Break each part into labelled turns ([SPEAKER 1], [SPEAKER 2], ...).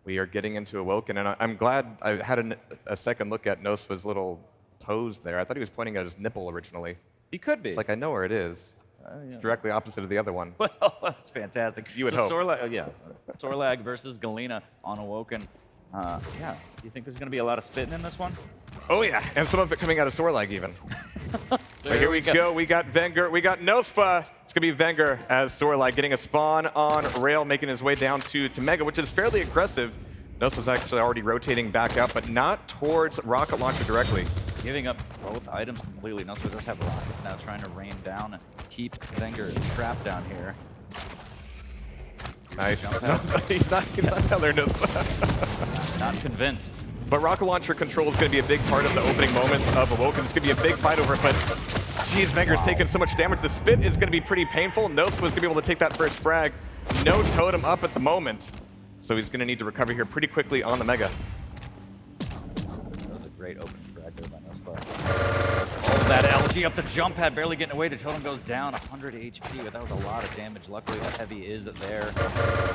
[SPEAKER 1] We are getting into Awoken, and I'm glad I had a second look at nosfa's little pose there. I thought he was pointing at his nipple originally.
[SPEAKER 2] He could be.
[SPEAKER 1] It's like, I know where it is. It's directly opposite of the other one.
[SPEAKER 2] Well, that's fantastic.
[SPEAKER 1] You would hope.
[SPEAKER 2] Sorlag versus Galena on Awoken. Yeah, do you think there's going to be a lot of spitting in this one?
[SPEAKER 1] Oh yeah, and some of it coming out of Sorlag even.
[SPEAKER 2] So
[SPEAKER 1] But here we go. We got vengeur. We got nosfa. It's going to be vengeur as Sorlag getting a spawn on rail, making his way down to Mega, which is fairly aggressive. nosfa's actually already rotating back up, but not towards rocket launcher directly.
[SPEAKER 2] Giving up both items completely. nosfa does have rockets now, trying to rain down and keep vengeur trapped down here.
[SPEAKER 1] Nice. he's not down there, nosfa.
[SPEAKER 2] Not convinced.
[SPEAKER 1] But rocket launcher control is going to be a big part of the opening moments of Awoken. It's going to be a big fight over it, but geez, vengeur's taking so much damage. The spit is going to be pretty painful. nosfa's going to be able to take that first frag. No totem up at the moment, so he's going to need to recover here pretty quickly on the Mega.
[SPEAKER 2] That was a great opening frag there by nosfa. Oh, that LG up the jump pad, barely getting away. The totem goes down, 100 HP, but that was a lot of damage. Luckily, the heavy is there,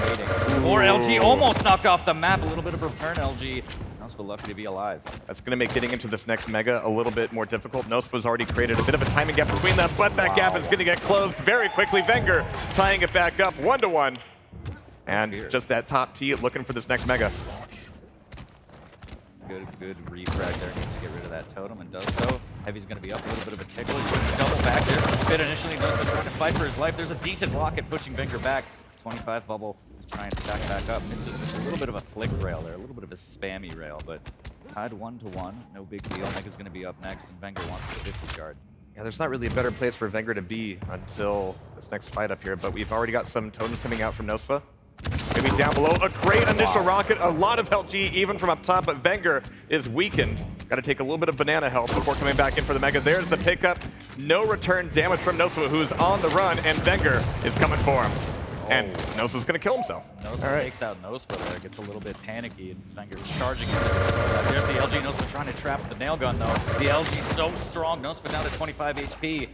[SPEAKER 2] waiting. Or LG almost knocked off the map. A little bit of return, LG. nosfa lucky to be alive.
[SPEAKER 1] That's going to make getting into this next Mega a little bit more difficult. nosfa's already created a bit of a timing gap between them, but that gap is going to get closed very quickly. vengeur tying it back up 1-1. And just that top T looking for this next Mega.
[SPEAKER 2] Good refrag there. Needs to get rid of that totem and does so. Heavy's going to be up, a little bit of a tickle. He's going to double back there. Spit initially. nosfa trying to fight for his life. There's a decent rocket pushing vengeur back. 25 bubble to try and stack back up. Misses with a little bit of a flick rail there, a little bit of a spammy rail, but tied 1-1. No big deal. Mega's going to be up next, and vengeur wants the 50 shard.
[SPEAKER 1] Yeah, there's not really a better place for vengeur to be until this next fight up here, but we've already got some totems coming out from nosfa. Maybe down below, a great initial rocket, a lot of LG even from up top, but vengeur is weakened. Got to take a little bit of banana health before coming back in for the Mega. There's the pickup. No return damage from nosfa, who's on the run, and vengeur is coming for him. And nosfa's going to kill himself.
[SPEAKER 2] nosfa takes out nosfa there, gets a little bit panicky, and vengeur charging him. There's the LG. nosfa trying to trap the nail gun, though. The LG so strong. nosfa down to 25 HP.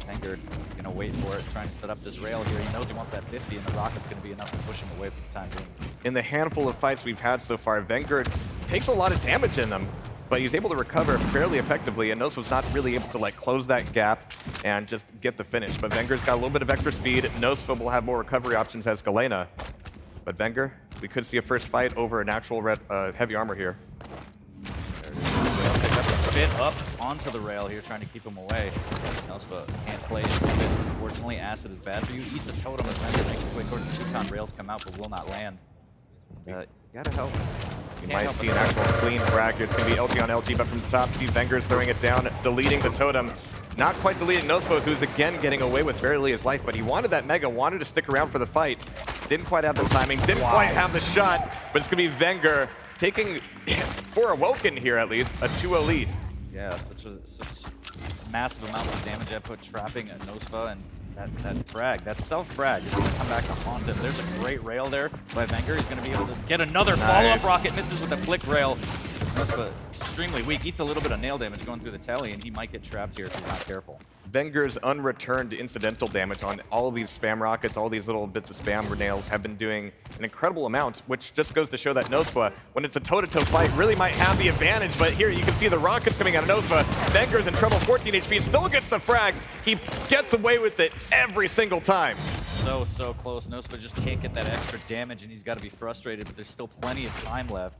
[SPEAKER 2] vengeur is going to wait for it, trying to set up this rail here. He knows he wants that 50, and the rocket's going to be enough to push him away for the time being.
[SPEAKER 1] In the handful of fights we've had so far, vengeur takes a lot of damage in them, but he's able to recover fairly effectively, and nosfa's not really able to like close that gap and just get the finish. But vengeur's got a little bit of extra speed. nosfa will have more recovery options as Galena. But vengeur, we could see a first fight over an actual red, heavy armor here.
[SPEAKER 2] Pick up the spit up onto the rail here, trying to keep him away. nosfa can't play the spit. Unfortunately, acid is bad for you. Eats a totem as vengeur makes his way towards the Yukon. Rails come out, but will not land. You gotta help.
[SPEAKER 1] You might see an actual clean frag. It's going to be LG on LG, but from the top, vengeur's throwing it down, deleting the totem. Not quite deleting nosfa, who's again getting away with barely his life, but he wanted that Mega, wanted to stick around for the fight. Didn't quite have the timing, didn't quite have the shot, but it's going to be vengeur taking, for Awoken here at least, a 2-0 lead.
[SPEAKER 2] Yeah, such massive amounts of damage I put trapping at nosfa, and that frag, that self-frag is going to come back to haunt him. There's a great rail there by vengeur. He's going to be able to get another follow-up rocket. Misses with a flick rail. nosfa extremely weak. Eats a little bit of nail damage going through the telly, and he might get trapped here if he's not careful.
[SPEAKER 1] vengeur's unreturned incidental damage on all of these spam rockets, all these little bits of spam nails have been doing an incredible amount, which just goes to show that nosfa, when it's a toe-to-toe fight, really might have the advantage. But here you can see the rockets coming out of nosfa. vengeur's in trouble, 14 HP, still gets the frag. He gets away with it every single time.
[SPEAKER 2] So close. nosfa just can't get that extra damage, and he's got to be frustrated, but there's still plenty of time left.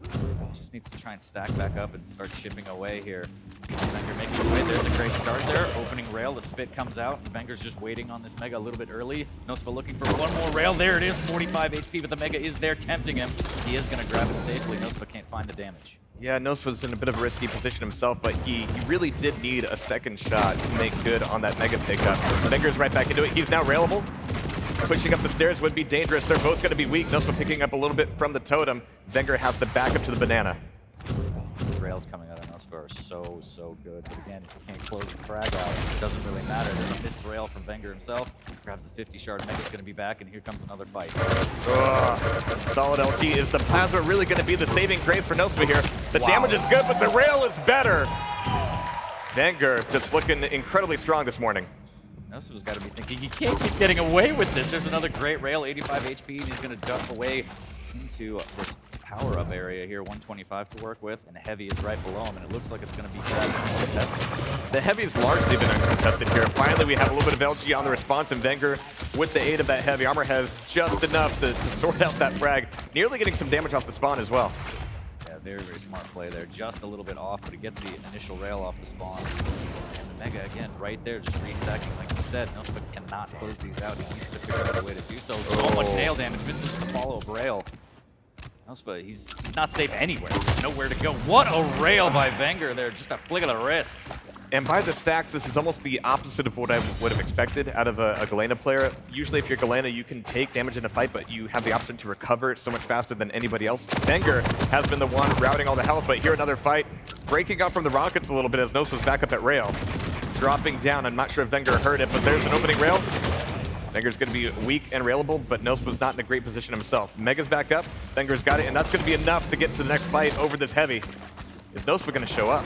[SPEAKER 2] Just needs to try and stack back up and start chipping away here. vengeur making away. There's a great start there. Opening rail, the spit comes out. vengeur's just waiting on this Mega a little bit early. nosfa looking for one more rail. There it is, 45 HP, but the Mega is there tempting him. He is going to grab it safely. nosfa can't find the damage.
[SPEAKER 1] Yeah, nosfa's in a bit of a risky position himself, but he really did need a second shot to make good on that Mega pickup. vengeur's right back into it. He's now railable. Pushing up the stairs would be dangerous. They're both going to be weak. nosfa picking up a little bit from the totem. vengeur has to back up to the banana.
[SPEAKER 2] These rails coming out of nosfa are so good. But again, if you can't close the frag out, it doesn't really matter. There's a missed rail from vengeur himself. Grabs the 50 shard. Mega's going to be back, and here comes another fight.
[SPEAKER 1] Solid LG. Is the plasma really going to be the saving grace for nosfa here? The damage is good, but the rail is better. vengeur just looking incredibly strong this morning.
[SPEAKER 2] nosfa's got to be thinking, he can't keep getting away with this. There's another great rail, 85 HP, and he's going to duck away into this power-up area here, 125 to work with, and Heavy is right below him, and it looks like it's going to be contested.
[SPEAKER 1] The Heavy's largely been uncontested here. Finally, we have a little bit of LG on the response, and vengeur, with the aid of that Heavy Armor, has just enough to sort out that frag, nearly getting some damage off the spawn as well.
[SPEAKER 2] Yeah, very, very smart play there. Just a little bit off, but it gets the initial rail off the spawn. And the Mega, again, right there, just restacking. Like you said, nosfa cannot close these out. He needs to figure out a way to do so. So much nail damage, misses the follow-up rail. nosfa, he's not safe anywhere. There's nowhere to go. What a rail by vengeur there. Just a flick of the wrist.
[SPEAKER 1] And by the stacks, this is almost the opposite of what I would have expected out of a Galena player. Usually if you're Galena, you can take damage in a fight, but you have the option to recover so much faster than anybody else. vengeur has been the one routing all the health, but here another fight. Breaking up from the rockets a little bit as nosfa's back up at rail. Dropping down, I'm not sure if vengeur heard it, but there's an opening rail. vengeur's going to be weak and railable, but nosfa's not in a great position himself. Mega's back up, vengeur's got it, and that's going to be enough to get to the next fight over this Heavy. Is nosfa going to show up?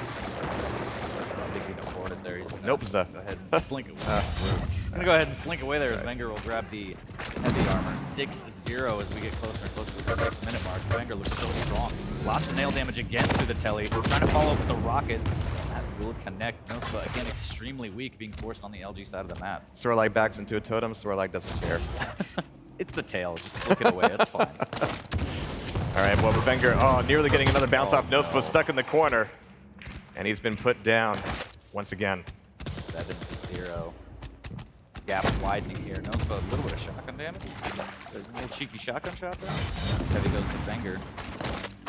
[SPEAKER 2] There. He's
[SPEAKER 1] nope.
[SPEAKER 2] Go ahead and slink away. He's gonna go ahead and slink away there as vengeur will grab the Heavy Armor. 6-0 as we get closer and closer to the 6-minute mark. vengeur looks so strong. Lots of nail damage again through the telly. Trying to follow up with the rocket. That will connect. nosfa again extremely weak, being forced on the LG side of the map.
[SPEAKER 1] Sorlag backs into a totem. Sorlag doesn't care.
[SPEAKER 2] It's the tail. Just flick it away. That's fine.
[SPEAKER 1] All right. Well, vengeur, nearly getting another bounce off. nosfa stuck in the corner, and he's been put down. Once again.
[SPEAKER 2] 7-0. Gap widening here. nosfa, a little bit of shotgun damage. There's a little cheeky shotgun shot there. Heavy goes to vengeur.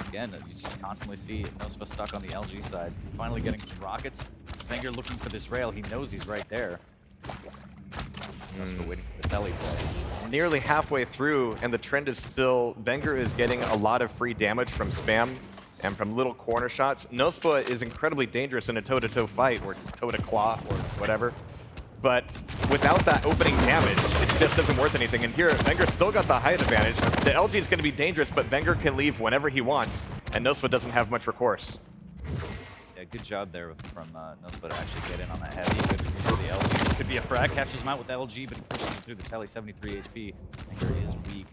[SPEAKER 2] Again, you just constantly see nosfa stuck on the LG side. Finally getting some rockets. vengeur looking for this rail. He knows he's right there. nosfa waiting for the telly play.
[SPEAKER 1] Nearly halfway through, and the trend is still vengeur is getting a lot of free damage from spam and from little corner shots. nosfa is incredibly dangerous in a toe-to-toe fight, or toe-to-claw, or whatever. But without that opening damage, it just doesn't worth anything. And here, vengeur still got the height advantage. The LG is going to be dangerous, but vengeur can leave whenever he wants, and nosfa doesn't have much recourse.
[SPEAKER 2] Yeah, good job there from nosfa to actually get in on that Heavy. Good use of the LG. This could be a frag. Catches him out with the LG, but pushes him through the telly. 73 HP. vengeur is weak.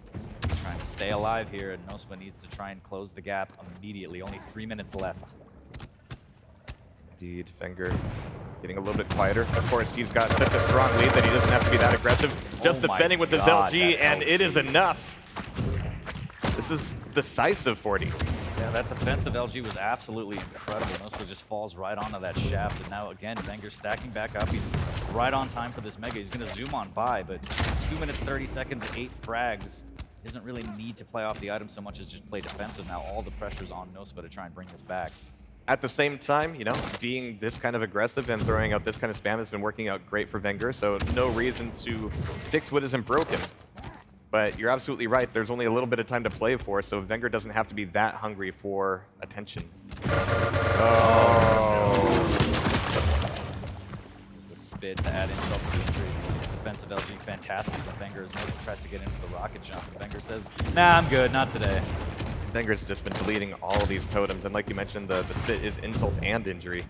[SPEAKER 2] Trying to stay alive here, and nosfa needs to try and close the gap immediately. Only 3 minutes left.
[SPEAKER 1] Indeed, vengeur getting a little bit quieter. Of course, he's got such a strong lead that he doesn't have to be that aggressive. Just defending with his LG, and it is enough. This is decisive 40.
[SPEAKER 2] Yeah, that defensive LG was absolutely incredible. nosfa just falls right onto that shaft, and now again, vengeur stacking back up. He's right on time for this Mega. He's going to zoom on by, but 2 minutes, 30 seconds, 8 frags. He doesn't really need to play off the item so much as just play defensive now. All the pressure's on nosfa to try and bring this back.
[SPEAKER 1] At the same time, you know, being this kind of aggressive and throwing out this kind of spam has been working out great for vengeur, so no reason to fix what isn't broken. But you're absolutely right. There's only a little bit of time to play for, so vengeur doesn't have to be that hungry for attention. Oh.
[SPEAKER 2] There's the spit to add insult to the injury. Defensive LG, fantastic. But vengeur tries to get into the rocket jump, and vengeur says, "Nah, I'm good. Not today."
[SPEAKER 1] vengeur's just been deleting all of these totems, and like you mentioned, the spit is insult and injury.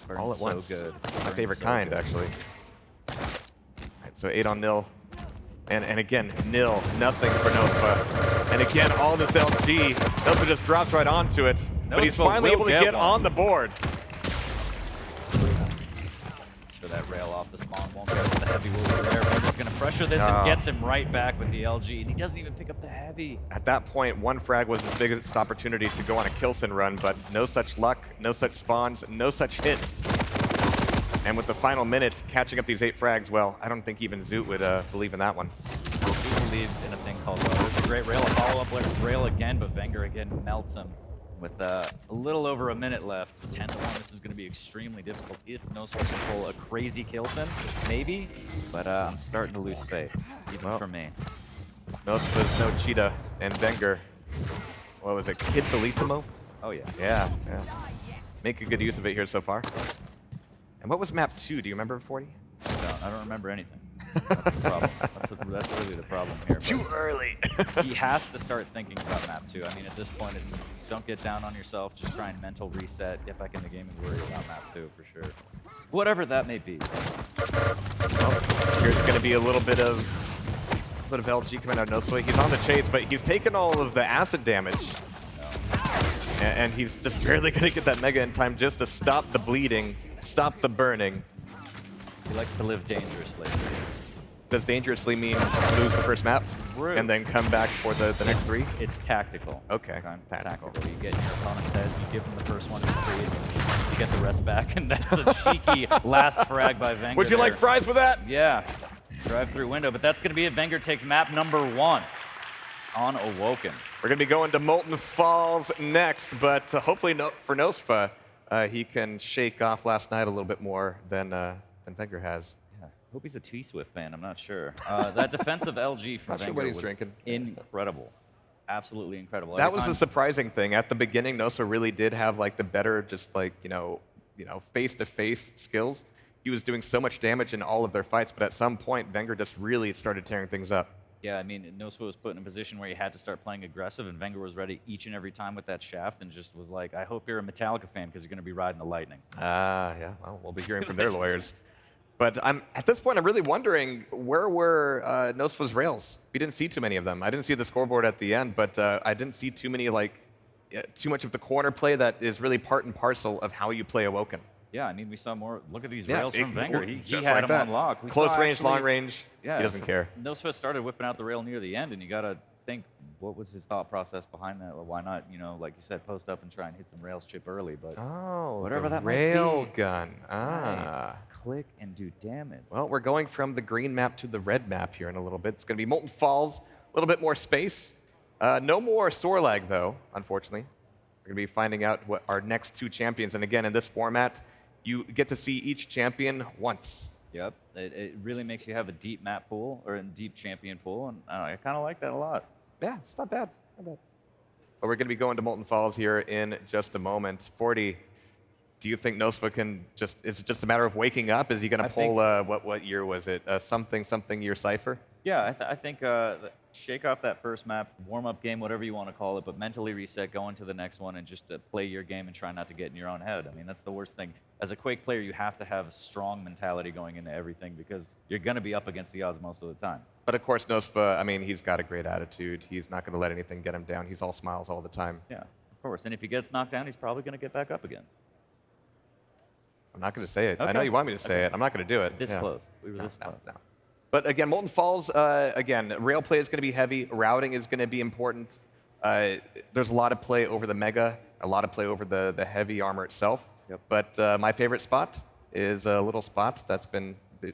[SPEAKER 2] Burns
[SPEAKER 1] all at once.
[SPEAKER 2] So good.
[SPEAKER 1] My favorite kind, actually. All right, so 8 on nil. And again, nil, nothing for nosfa. And again, all this LG. nosfa just drops right onto it, but he's finally able to get on the board.
[SPEAKER 2] For that rail off the spawn, won't get the Heavy will be there. vengeur's going to pressure this and gets him right back with the LG, and he doesn't even pick up the Heavy.
[SPEAKER 1] At that point, one frag was his biggest opportunity to go on a Killsin run, but no such luck, no such spawns, no such hits. And with the final minute, catching up these 8 frags, well, I don't think even Zoot would believe in that one.
[SPEAKER 2] Zoot believes in a thing called luck. There's a great rail, a follow-up rail again, but vengeur again melts him. With a little over a minute left, 10-1, this is going to be extremely difficult if nosfa can pull a crazy Killsin, maybe, but I'm starting to lose faith, even for me.
[SPEAKER 1] nosfa's no cheetah, and vengeur, what was it, Kid Bellissimo?
[SPEAKER 2] Oh yeah.
[SPEAKER 1] Yeah. Making good use of it here so far. And what was map 2? Do you remember, 40?
[SPEAKER 2] I don't remember anything. That's the problem. That's really the problem here.
[SPEAKER 1] It's too early.
[SPEAKER 2] He has to start thinking about map 2. I mean, at this point, it's don't get down on yourself. Just try and mental reset, get back in the game, and worry about map 2 for sure. Whatever that may be.
[SPEAKER 1] Well, here's going to be a little bit of A bit of LG coming out of nosfa. He's on the chase, but he's taken all of the acid damage. And he's just barely going to get that Mega in time just to stop the bleeding, stop the burning.
[SPEAKER 2] He likes to live dangerously.
[SPEAKER 1] Does dangerously mean lose the first map
[SPEAKER 2] Rude.
[SPEAKER 1] and then come back for the next 3?
[SPEAKER 2] It's tactical.
[SPEAKER 1] Okay,
[SPEAKER 2] It's
[SPEAKER 1] tactical.
[SPEAKER 2] tactical. You get in your opponent's head, you give him the first one, you get the rest back, and that's a cheeky last frag by vengeur.
[SPEAKER 1] Would you like fries with that?
[SPEAKER 2] Yeah. Drive-through window, but that's going to be it. vengeur takes map number 1 on Awoken.
[SPEAKER 1] We're going to be going to Molten Falls next, but hopefully for nosfa, he can shake off last night a little bit more than vengeur has.
[SPEAKER 2] Yeah. Hope he's a T-Swift fan. I'm not sure. That defensive LG from
[SPEAKER 1] Not sure
[SPEAKER 2] vengeur
[SPEAKER 1] what he's
[SPEAKER 2] was
[SPEAKER 1] drinking.
[SPEAKER 2] incredible. Absolutely incredible.
[SPEAKER 1] That
[SPEAKER 2] Every
[SPEAKER 1] was
[SPEAKER 2] time-
[SPEAKER 1] the surprising thing. At the beginning, nosfa really did have like the better, just like face-to-face skills. He was doing so much damage in all of their fights, but at some point, vengeur just really started tearing things up.
[SPEAKER 2] Yeah, I mean, nosfa was put in a position where he had to start playing aggressive, and vengeur was ready each and every time with that shaft, and just was like, I hope you're a Metallica fan because you're going to be riding the lightning.
[SPEAKER 1] Yeah, well, we'll be hearing from their lawyers. But at this point, I'm really wondering, where were nosfa's rails? We didn't see too many of them. I didn't see the scoreboard at the end, but I didn't see too many, too much of the corner play that is really part and parcel of how you play Awoken.
[SPEAKER 2] Yeah, I mean, we saw more. Look at these
[SPEAKER 1] Yeah,
[SPEAKER 2] rails from vengeur. He
[SPEAKER 1] just
[SPEAKER 2] had
[SPEAKER 1] like
[SPEAKER 2] them
[SPEAKER 1] that.
[SPEAKER 2] on lock. We
[SPEAKER 1] Close
[SPEAKER 2] saw
[SPEAKER 1] range,
[SPEAKER 2] actually-
[SPEAKER 1] long range,
[SPEAKER 2] Yeah,
[SPEAKER 1] he doesn't care.
[SPEAKER 2] nosfa started whipping out the rail near the end, and you got to think, what was his thought process behind that? Well, why not, like you said, post up and try and hit some rails chip early, but
[SPEAKER 1] Oh,
[SPEAKER 2] whatever
[SPEAKER 1] the
[SPEAKER 2] that might
[SPEAKER 1] rail
[SPEAKER 2] be.
[SPEAKER 1] gun.
[SPEAKER 2] Right. Click and do damage.
[SPEAKER 1] Well, we're going from the green map to the red map here in a little bit. It's going to be Molten Falls, a little bit more space. No more store lag, though, unfortunately. We're going to be finding out what our next 2 champions. And again, in this format, you get to see each champion once.
[SPEAKER 2] Yep, it really makes you have a deep map pool, or a deep champion pool, and I kind of like that a lot.
[SPEAKER 1] Yeah, it's not bad. Not bad. But we're going to be going to Molten Falls here in just a moment. 40, do you think nosfa can just, is it just a matter of waking up? Is he going to pull, what year was it? Something year Cypher?
[SPEAKER 2] Yeah, I think shake off that first map, warm-up game, whatever you want to call it, but mentally reset, go into the next one, and just play your game and try not to get in your own head. I mean, that's the worst thing. As a Quake player, you have to have a strong mentality going into everything because you're going to be up against the odds most of the time.
[SPEAKER 1] But of course, nosfa, I mean, he's got a great attitude. He's not going to let anything get him down. He's all smiles all the time.
[SPEAKER 2] Yeah, of course. And if he gets knocked down, he's probably going to get back up again.
[SPEAKER 1] I'm not going to say it.
[SPEAKER 2] Okay.
[SPEAKER 1] I know you want me to say it. I'm not going to do it.
[SPEAKER 2] This
[SPEAKER 1] Yeah.
[SPEAKER 2] close. We were this close.
[SPEAKER 1] No. But again, Molten Falls, again, rail play is going to be heavy. Routing is going to be important. There's a lot of play over the Mega, a lot of play over the heavy armor itself.
[SPEAKER 2] Yep.
[SPEAKER 1] But my favorite spot is a little spot that's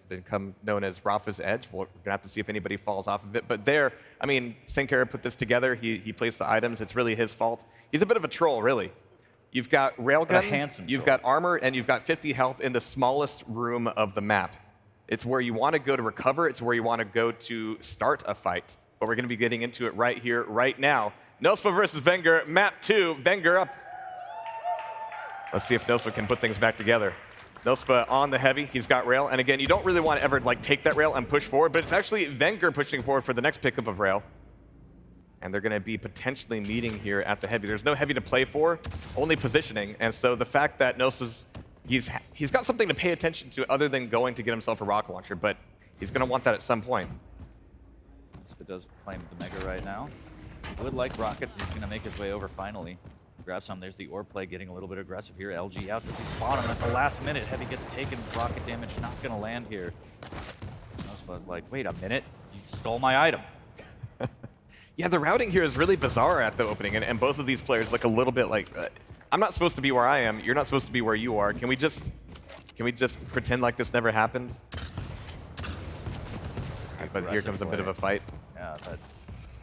[SPEAKER 1] become known as Rafa's Edge. We're going to have to see if anybody falls off of it. But there, I mean, Sinclair put this together. He placed the items. It's really his fault. He's a bit of a troll, really. You've got railgun, you've got armor, and you've got 50 health in the smallest room of the map. It's where you want to go to recover. It's where you want to go to start a fight. But we're going to be getting into it right here, right now. nosfa versus vengeur, map 2, vengeur up. Let's see if nosfa can put things back together. nosfa on the heavy, he's got rail. And again, you don't really want to ever take that rail and push forward, but it's actually vengeur pushing forward for the next pickup of rail. And they're going to be potentially meeting here at the heavy. There's no heavy to play for, only positioning. And so the fact that nosfa's he's got something to pay attention to other than going to get himself a rocket launcher, but he's going to want that at some point.
[SPEAKER 2] nosfa does claim the Mega right now. He would like rockets, and he's going to make his way over finally. Grab some. There's the orb play getting a little bit aggressive here. LG out. Does he spawn him at the last minute? Heavy gets taken. Rocket damage not going to land here. nosfa's like, wait a minute. You stole my item.
[SPEAKER 1] Yeah, the routing here is really bizarre at the opening, and both of these players look a little bit like, I'm not supposed to be where I am. You're not supposed to be where you are. Can we just pretend like this never happened? But here comes a bit of a fight.
[SPEAKER 2] Yeah,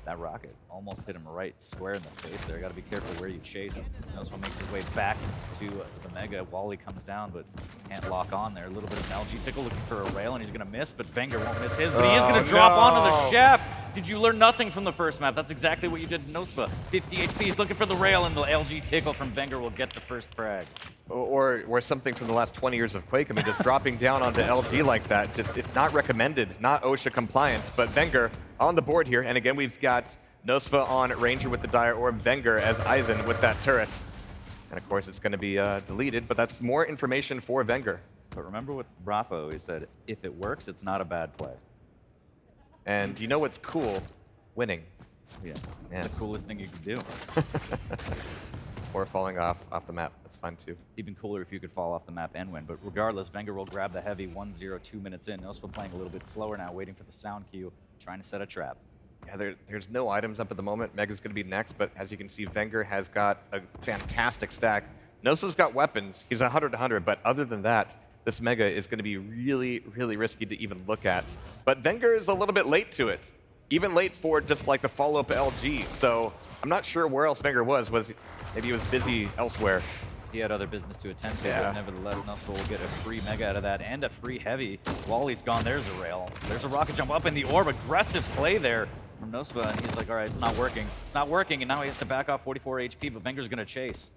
[SPEAKER 2] that rocket almost hit him right square in the face there. Got to be careful where you chase. nosfa makes his way back to the Mega. Wally comes down, but can't lock on there. A little bit of an LG tickle looking for a rail, and he's going to miss, but vengeur won't miss his. But he is going to drop onto the shaft. Did you learn nothing from the first map? That's exactly what you did in nosfa. 50 HP. He's looking for the rail, and the LG tickle from vengeur will get the first frag.
[SPEAKER 1] Or something from the last 20 years of Quake. I mean, just dropping down onto LG like that, it's not recommended, not OSHA compliant. But vengeur on the board here, and again, we've got nosfa on Ranger with the Dire Orb, vengeur as Eisen with that turret. And of course, it's going to be deleted, but that's more information for vengeur.
[SPEAKER 2] But remember what Rafa always said, if it works, it's not a bad play.
[SPEAKER 1] And you know what's cool? Winning.
[SPEAKER 2] Yeah,
[SPEAKER 1] Yes.
[SPEAKER 2] the coolest thing you can do.
[SPEAKER 1] Or falling off the map. That's fine too.
[SPEAKER 2] Even cooler if you could fall off the map and win. But regardless, vengeur will grab the heavy 1-0, 2 minutes in. nosfa playing a little bit slower now, waiting for the sound cue, trying to set a trap.
[SPEAKER 1] Yeah, there's no items up at the moment. Mega's going to be next, but as you can see, vengeur has got a fantastic stack. nosfa's got weapons. He's 100-100, but other than that, this Mega is going to be really, really risky to even look at. But vengeur is a little bit late to it. Even late for just like the follow-up LG. So I'm not sure where else vengeur was. Maybe he was busy elsewhere.
[SPEAKER 2] He had other business to attend to,
[SPEAKER 1] Yeah.
[SPEAKER 2] but nevertheless, nosfa will get a free Mega out of that and a free heavy. Wally's gone. There's a rail. There's a rocket jump up in the orb. Aggressive play there from nosfa, and he's like, all right, it's not working. It's not working, and now he has to back off 44 HP, but vengeur's going to chase.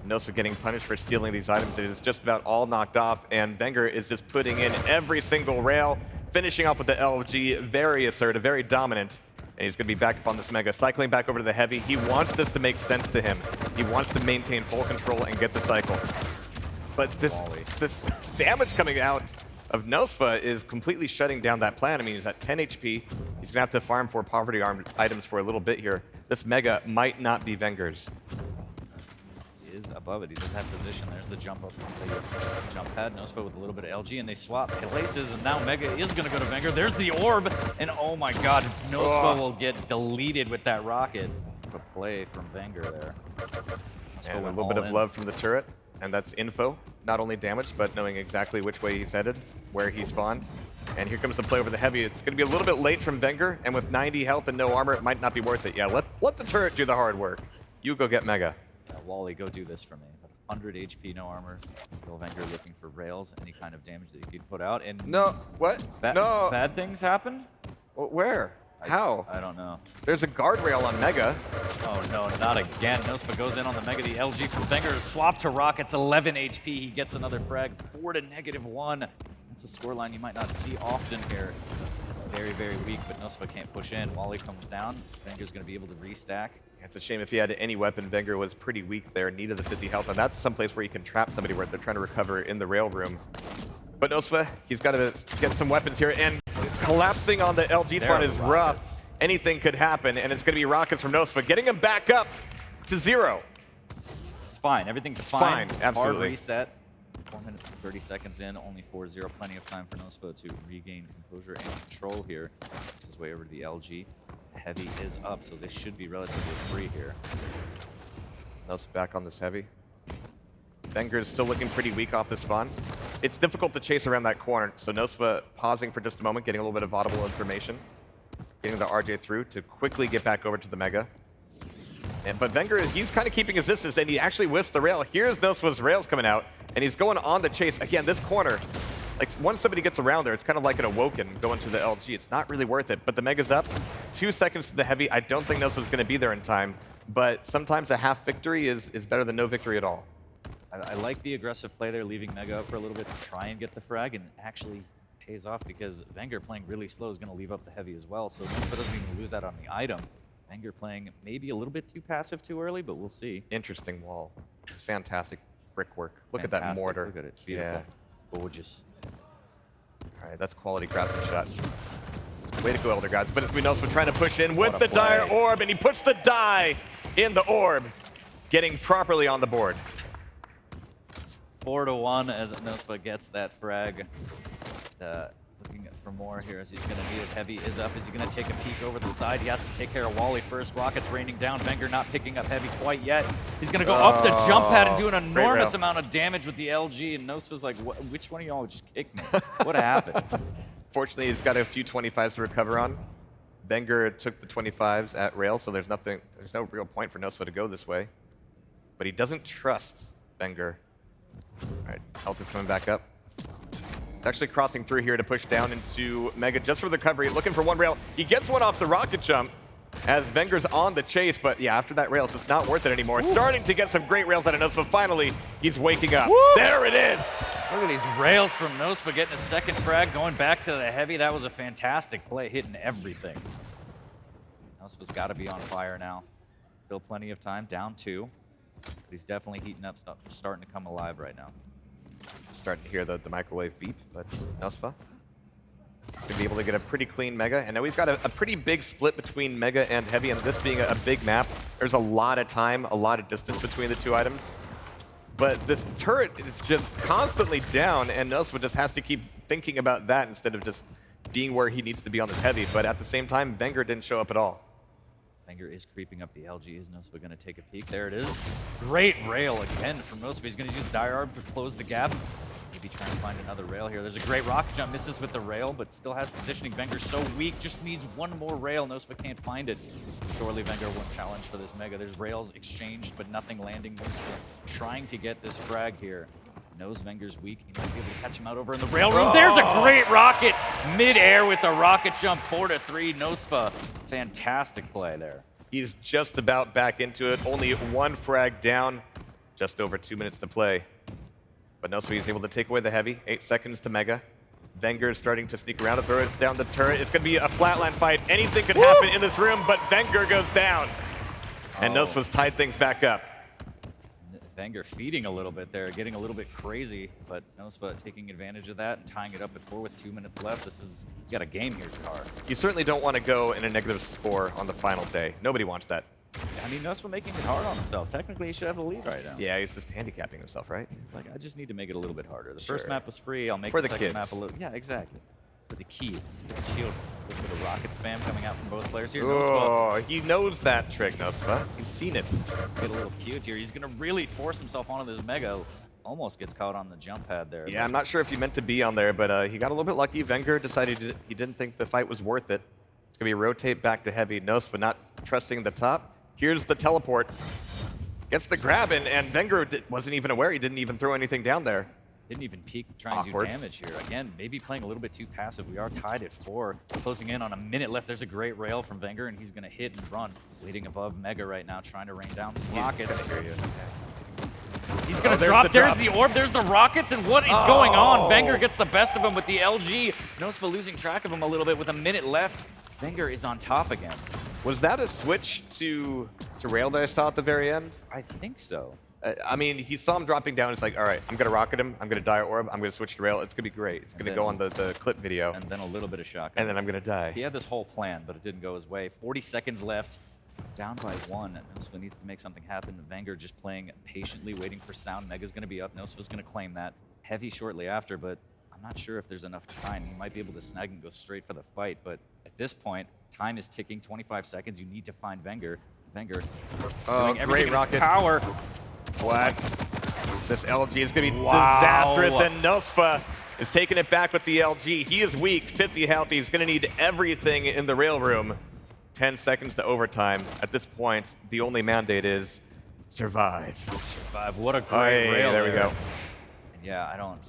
[SPEAKER 1] nosfa getting punished for stealing these items. It is just about all knocked off, and vengeur is just putting in every single rail, finishing off with the LG. Very assertive, very dominant. And he's going to be back up on this Mega, cycling back over to the heavy. He wants this to make sense to him. He wants to maintain full control and get the cycle. But this damage coming out of nosfa is completely shutting down that plan. I mean, he's at 10 HP. He's going to have to farm for poverty armed items for a little bit here. This Mega might not be vengeur's.
[SPEAKER 2] Is above it. He does have position. There's the jump up from the jump pad. nosfa with a little bit of LG, and they swap places, and now Mega is going to go to vengeur. There's the orb, and oh my god, nosfa will get deleted with that rocket. A play from vengeur there.
[SPEAKER 1] And a little bit of love from the turret, and that's info. Not only damage, but knowing exactly which way he's headed, where he spawned. And here comes the play over the heavy. It's going to be a little bit late from vengeur, and with 90 health and no armor, it might not be worth it. Yeah, let the turret do the hard work. You go get Mega.
[SPEAKER 2] Wally, go do this for me. 100 HP, no armor. Bill vengeur looking for rails, any kind of damage that you could put out. And
[SPEAKER 1] No, what? No.
[SPEAKER 2] Bad things happen?
[SPEAKER 1] Where? How?
[SPEAKER 2] I don't know.
[SPEAKER 1] There's a guardrail on Mega.
[SPEAKER 2] Oh no, not again. nosfa goes in on the Mega. The LG from vengeur is swapped to rockets. 11 HP. He gets another frag. 4 to -1. That's a scoreline you might not see often here. Very, very weak, but nosfa can't push in. Wally comes down. vengeur's going to be able to restack.
[SPEAKER 1] It's a shame if he had any weapon. vengeur was pretty weak there, needed the 50 health, and that's someplace where you can trap somebody where they're trying to recover in the rail room. But nosfa, he's got to get some weapons here, and collapsing on the LG spawn is rough. Anything could happen, and it's going to be rockets from nosfa, getting him back up to 0.
[SPEAKER 2] It's fine. Everything's fine.
[SPEAKER 1] Absolutely.
[SPEAKER 2] Hard reset. 4 minutes and 30 seconds in, only 4-0. Plenty of time for nosfa to regain composure and control here. Makes his way over to the LG. Heavy is up, so this should be relatively free here.
[SPEAKER 1] nosfa back on this heavy. vengeur is still looking pretty weak off the spawn. It's difficult to chase around that corner, so nosfa pausing for just a moment, getting a little bit of audible information. Getting the RJ through to quickly get back over to the Mega. But vengeur, he's kind of keeping his distance, and he actually whiffs the rail. Here's nosfa's rails coming out, and he's going on the chase. Again, this corner, like once somebody gets around there, it's kind of like an awoken going to the LG. It's not really worth it, but the Mega's up. 2 seconds to the heavy. I don't think nosfa's going to be there in time, but sometimes a half victory is better than no victory at all.
[SPEAKER 2] I like the aggressive play there, leaving Mega up for a little bit to try and get the frag, and actually pays off because vengeur playing really slow is going to leave up the heavy as well, so nosfa doesn't even lose that on the item. vengeur playing maybe a little bit too passive too early, but we'll see.
[SPEAKER 1] Interesting wall. It's fantastic brickwork. Look at that mortar.
[SPEAKER 2] Look at it. Beautiful.
[SPEAKER 1] Yeah.
[SPEAKER 2] Gorgeous.
[SPEAKER 1] All right, that's quality craftsman shot. Way to go, Elder Gods. But as we know, we're trying to push in with
[SPEAKER 2] What a
[SPEAKER 1] the dire
[SPEAKER 2] play.
[SPEAKER 1] orb, and he puts the die in the orb, getting properly on the board.
[SPEAKER 2] 4-1 as nosfa gets that frag. Looking for more here as he's going to need it. Heavy is up. Is he going to take a peek over the side? He has to take care of Wally first. Rockets raining down. vengeur not picking up heavy quite yet. He's going to go up the jump pad and do an enormous amount of damage with the LG, and nosfa's like, which one of y'all just kicked me? What happened?
[SPEAKER 1] Fortunately, he's got a few 25s to recover on. vengeur took the 25s at rail, so there's no real point for nosfa to go this way. But he doesn't trust vengeur. All right, health is coming back up. It's actually crossing through here to push down into Mega just for the recovery, looking for one rail. He gets one off the rocket jump as vengeur's on the chase, but yeah, after that rail, it's just not worth it anymore. Ooh. Starting to get some great rails out of nosfa. Finally, he's waking up. Woo! There it is!
[SPEAKER 2] Look at these rails from nosfa getting a second frag, going back to the heavy. That was a fantastic play, hitting everything. nosfa's got to be on fire now. Still plenty of time, down 2. But he's definitely heating up, starting to come alive right now.
[SPEAKER 1] Starting to hear the microwave beep, but nosfa. to be able to get a pretty clean Mega. And now we've got a pretty big split between Mega and Heavy, and this being a big map, there's a lot of time, a lot of distance between the two items. But this turret is just constantly down, and nosfa just has to keep thinking about that instead of just being where he needs to be on this Heavy. But at the same time, vengeur didn't show up at all.
[SPEAKER 2] vengeur is creeping up the LG. Is nosfa going to take a peek? There it is. Great rail again from nosfa. He's going to use Dire Arb to close the gap. Maybe trying to find another rail here. There's a great rocket jump, misses with the rail, but still has positioning. vengeur so weak, just needs one more rail. nosfa can't find it. Surely vengeur won't challenge for this Mega. There's rails exchanged, but nothing landing. nosfa trying to get this frag here. Knows vengeur's weak. He might be able to catch him out over in the rail room. There's a great rocket mid-air with the rocket jump, 4-3. nosfa, fantastic play there.
[SPEAKER 1] He's just about back into it. Only one frag down. Just over 2 minutes to play. But nosfa is able to take away the Heavy. 8 seconds to Mega. vengeur is starting to sneak around to throw it down the turret. It's going to be a flatline fight. Anything could happen in this room, but vengeur goes down. And nosfa's tied things back up.
[SPEAKER 2] vengeur feeding a little bit there, getting a little bit crazy, but nosfa taking advantage of that and tying it up at 4 with 2 minutes left. This is, you got a game here, Tar.
[SPEAKER 1] You certainly don't want to go in a negative score on the final day. Nobody wants that.
[SPEAKER 2] I mean, nosfa making it hard on himself. Technically, he should have the lead right now.
[SPEAKER 1] Yeah, he's just handicapping himself, right?
[SPEAKER 2] It's like, I just need to make it a little bit harder. The first map was free. I'll make
[SPEAKER 1] For
[SPEAKER 2] the
[SPEAKER 1] the
[SPEAKER 2] second
[SPEAKER 1] kids.
[SPEAKER 2] map a little... Yeah, exactly. For the kids. Shield. Look for the rocket spam coming out from both players here.
[SPEAKER 1] Oh, he knows that trick, nosfa. He's seen it.
[SPEAKER 2] Let's get a little cute here. He's going to really force himself onto this Mega. Almost gets caught on the jump pad there.
[SPEAKER 1] Yeah, I'm not sure if he meant to be on there, but he got a little bit lucky. vengeur decided he didn't think the fight was worth it. It's going to be a rotate back to Heavy. nosfa not trusting the top. Here's the teleport. Gets the grab, and vengeur wasn't even aware. He didn't even throw anything down there.
[SPEAKER 2] Didn't even peek to try and do damage here. Again, maybe playing a little bit too passive. We are tied at 4. Closing in on a minute left. There's a great rail from vengeur, and he's going to hit and run. Leading above Mega right now, trying to rain down some rockets. He's going to drop. There's the orb. There's the rockets, and what is going on? vengeur gets the best of him with the LG. nosfa losing track of him a little bit with a minute left. vengeur is on top again.
[SPEAKER 1] Was that a switch to rail that I saw at the very end?
[SPEAKER 2] I think so.
[SPEAKER 1] I mean, he saw him dropping down. It's like, all right, I'm going to rocket him. I'm going to Dire Orb. I'm going to switch to rail. It's going to be great. It's going to go on the clip video.
[SPEAKER 2] And then a little bit of shock.
[SPEAKER 1] And then I'm going to die.
[SPEAKER 2] He had this whole plan, but it didn't go his way. 40 seconds left. Down by 1. nosfa needs to make something happen. vengeur just playing patiently, waiting for sound. Mega's going to be up. nosfa's going to claim that. Heavy shortly after, but I'm not sure if there's enough time. He might be able to snag and go straight for the fight, but at this point, time is ticking. 25 seconds. You need to find vengeur. vengeur doing everything in his power.
[SPEAKER 1] What? This LG is going to be disastrous, and nosfa is taking it back with the LG. He is weak, 50 health. He's going to need everything in the rail room. 10 seconds to overtime. At this point, the only mandate is survive.
[SPEAKER 2] Survive. What a great rail.
[SPEAKER 1] There we go.
[SPEAKER 2] And yeah, I don't...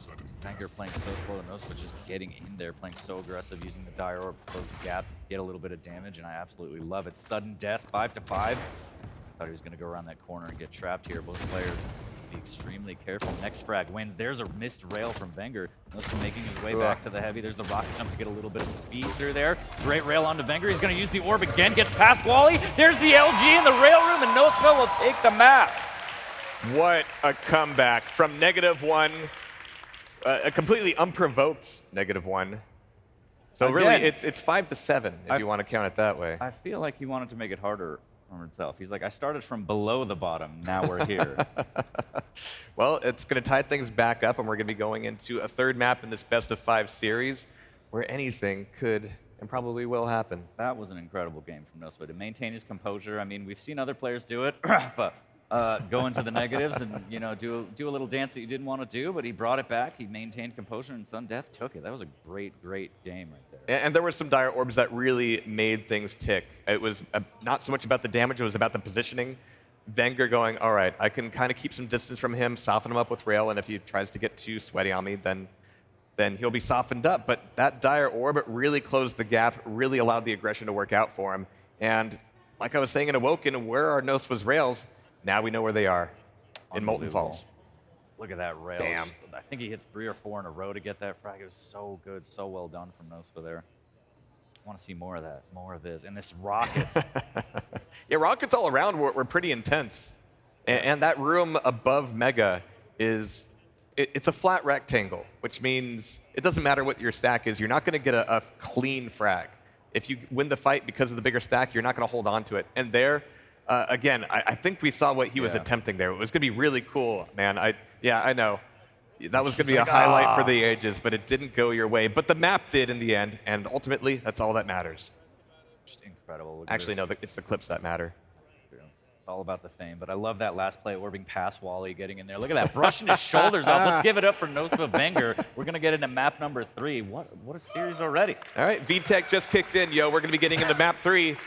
[SPEAKER 2] vengeur playing so slow, nosfa just getting in there, playing so aggressive, using the Dire Orb to close the gap, get a little bit of damage, and I absolutely love it. Sudden death, 5-5. Thought he was going to go around that corner and get trapped here. Both players be extremely careful. Next frag wins. There's a missed rail from vengeur. nosfa making his way back to the Heavy. There's the rocket jump to get a little bit of speed through there. Great rail onto vengeur. He's going to use the orb again. Gets past Wally. There's the LG in the rail room, and nosfa will take the map.
[SPEAKER 1] What a comeback from -1. A completely unprovoked -1. So
[SPEAKER 2] Again,
[SPEAKER 1] really, it's 5-7 if you want to count it that way.
[SPEAKER 2] I feel like he wanted to make it harder on himself. He's like, I started from below the bottom. Now we're here.
[SPEAKER 1] Well, it's going to tie things back up, and we're going to be going into a third map in this best-of-5 series where anything could and probably will happen.
[SPEAKER 2] That was an incredible game from nosfa to maintain his composure. I mean, we've seen other players do it. Go into the negatives and, you know, do a little dance that you didn't want to do, but he brought it back. He maintained composure, and sudden death took it. That was a great game right there.
[SPEAKER 1] And there were some Dire Orbs that really made things tick. It was not so much about the damage, it was about the positioning. vengeur going, all right, I can kind of keep some distance from him, soften him up with rail, and if he tries to get too sweaty on me, then he'll be softened up. But that Dire Orb really closed the gap, really allowed the aggression to work out for him. And like I was saying in Awoken, where are nosfa's rails? Now we know where they are, in Molten Falls.
[SPEAKER 2] Look at that rail.
[SPEAKER 1] Damn.
[SPEAKER 2] I think he hit 3 or 4 in a row to get that frag. It was so good, so well done from nosfa there. I want to see more of that, more of this. And this rocket.
[SPEAKER 1] Yeah, rockets all around were pretty intense. And that room above Mega is it's a flat rectangle, which means it doesn't matter what your stack is. You're not going to get a clean frag. If you win the fight because of the bigger stack, you're not going to hold on to it. And there, again, I think we saw what he was attempting there. It was going to be really cool, man. I know. That was going to be a highlight for the ages, but it didn't go your way. But the map did in the end, and ultimately, that's all that matters.
[SPEAKER 2] Just incredible.
[SPEAKER 1] Actually, no, it's the clips that matter.
[SPEAKER 2] All about the fame, but I love that last play, orbing past Wally, getting in there. Look at that, brushing his shoulders off. Let's give it up for nosfa vengeur. We're going to get into map number 3. What a series already.
[SPEAKER 1] All right, VTech just kicked in, yo. We're going to be getting into map 3,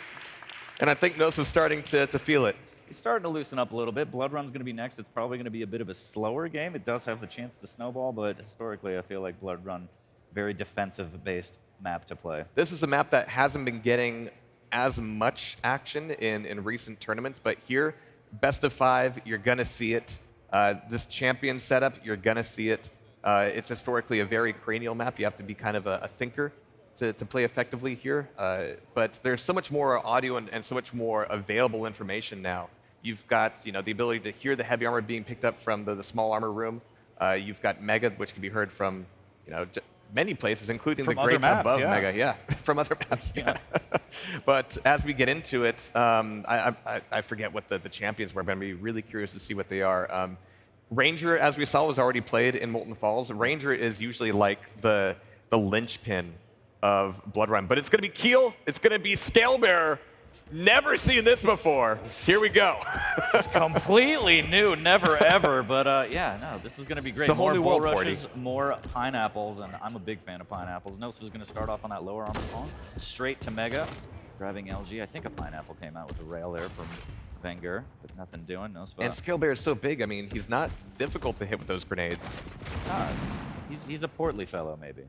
[SPEAKER 1] and I think nosfa's starting to feel it.
[SPEAKER 2] He's starting to loosen up a little bit. Blood Run's going to be next. It's probably going to be a bit of a slower game. It does have the chance to snowball, but historically, I feel like Blood Run, very defensive-based map to play.
[SPEAKER 1] This is a map that hasn't been getting as much action in recent tournaments, but here, best of 5, you're gonna see it. This champion setup, you're gonna see it. It's historically a very cranial map. You have to be kind of a thinker to play effectively here. But there's so much more audio and so much more available information now. You've got the ability to hear the heavy armor being picked up from the small armor room. You've got Mega, which can be heard from many places, including
[SPEAKER 2] from
[SPEAKER 1] the grades
[SPEAKER 2] maps,
[SPEAKER 1] above Mega. Yeah, from other maps. Yeah. But as we get into it, I forget what the champions were, but I'm going to be really curious to see what they are. Ranger, as we saw, was already played in Molten Falls. Ranger is usually like the linchpin of Blood Run, but it's going to be Keel, it's going to be Scalebearer. Never seen this before. Here we go.
[SPEAKER 2] This is completely new, never ever, but yeah, no, this is going to be great.
[SPEAKER 1] It's a whole
[SPEAKER 2] more
[SPEAKER 1] new
[SPEAKER 2] bull
[SPEAKER 1] world,
[SPEAKER 2] rushes, more pineapples, and I'm a big fan of pineapples. nosfa's going to start off on that lower armor phone, straight to Mega, grabbing LG. I think a pineapple came out with a rail there from vengeur, but nothing doing. nosfa.
[SPEAKER 1] And Scalebearer is so big. I mean, he's not difficult to hit with those grenades.
[SPEAKER 2] He's a portly fellow, maybe.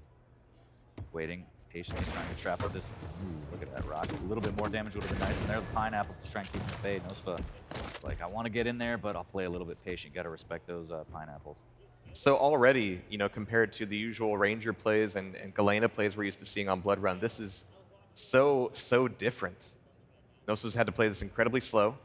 [SPEAKER 2] Waiting. Patiently trying to trap up this. Ooh, look at that rocket. A little bit more damage would have been nice. And there are the pineapples to try and keep him fade. nosfa, like, I want to get in there, but I'll play a little bit patient. Got to respect those pineapples. So
[SPEAKER 1] already, compared to the usual Ranger plays and Galena plays we're used to seeing on Blood Run, this is so different. nosfa's had to play this incredibly slow,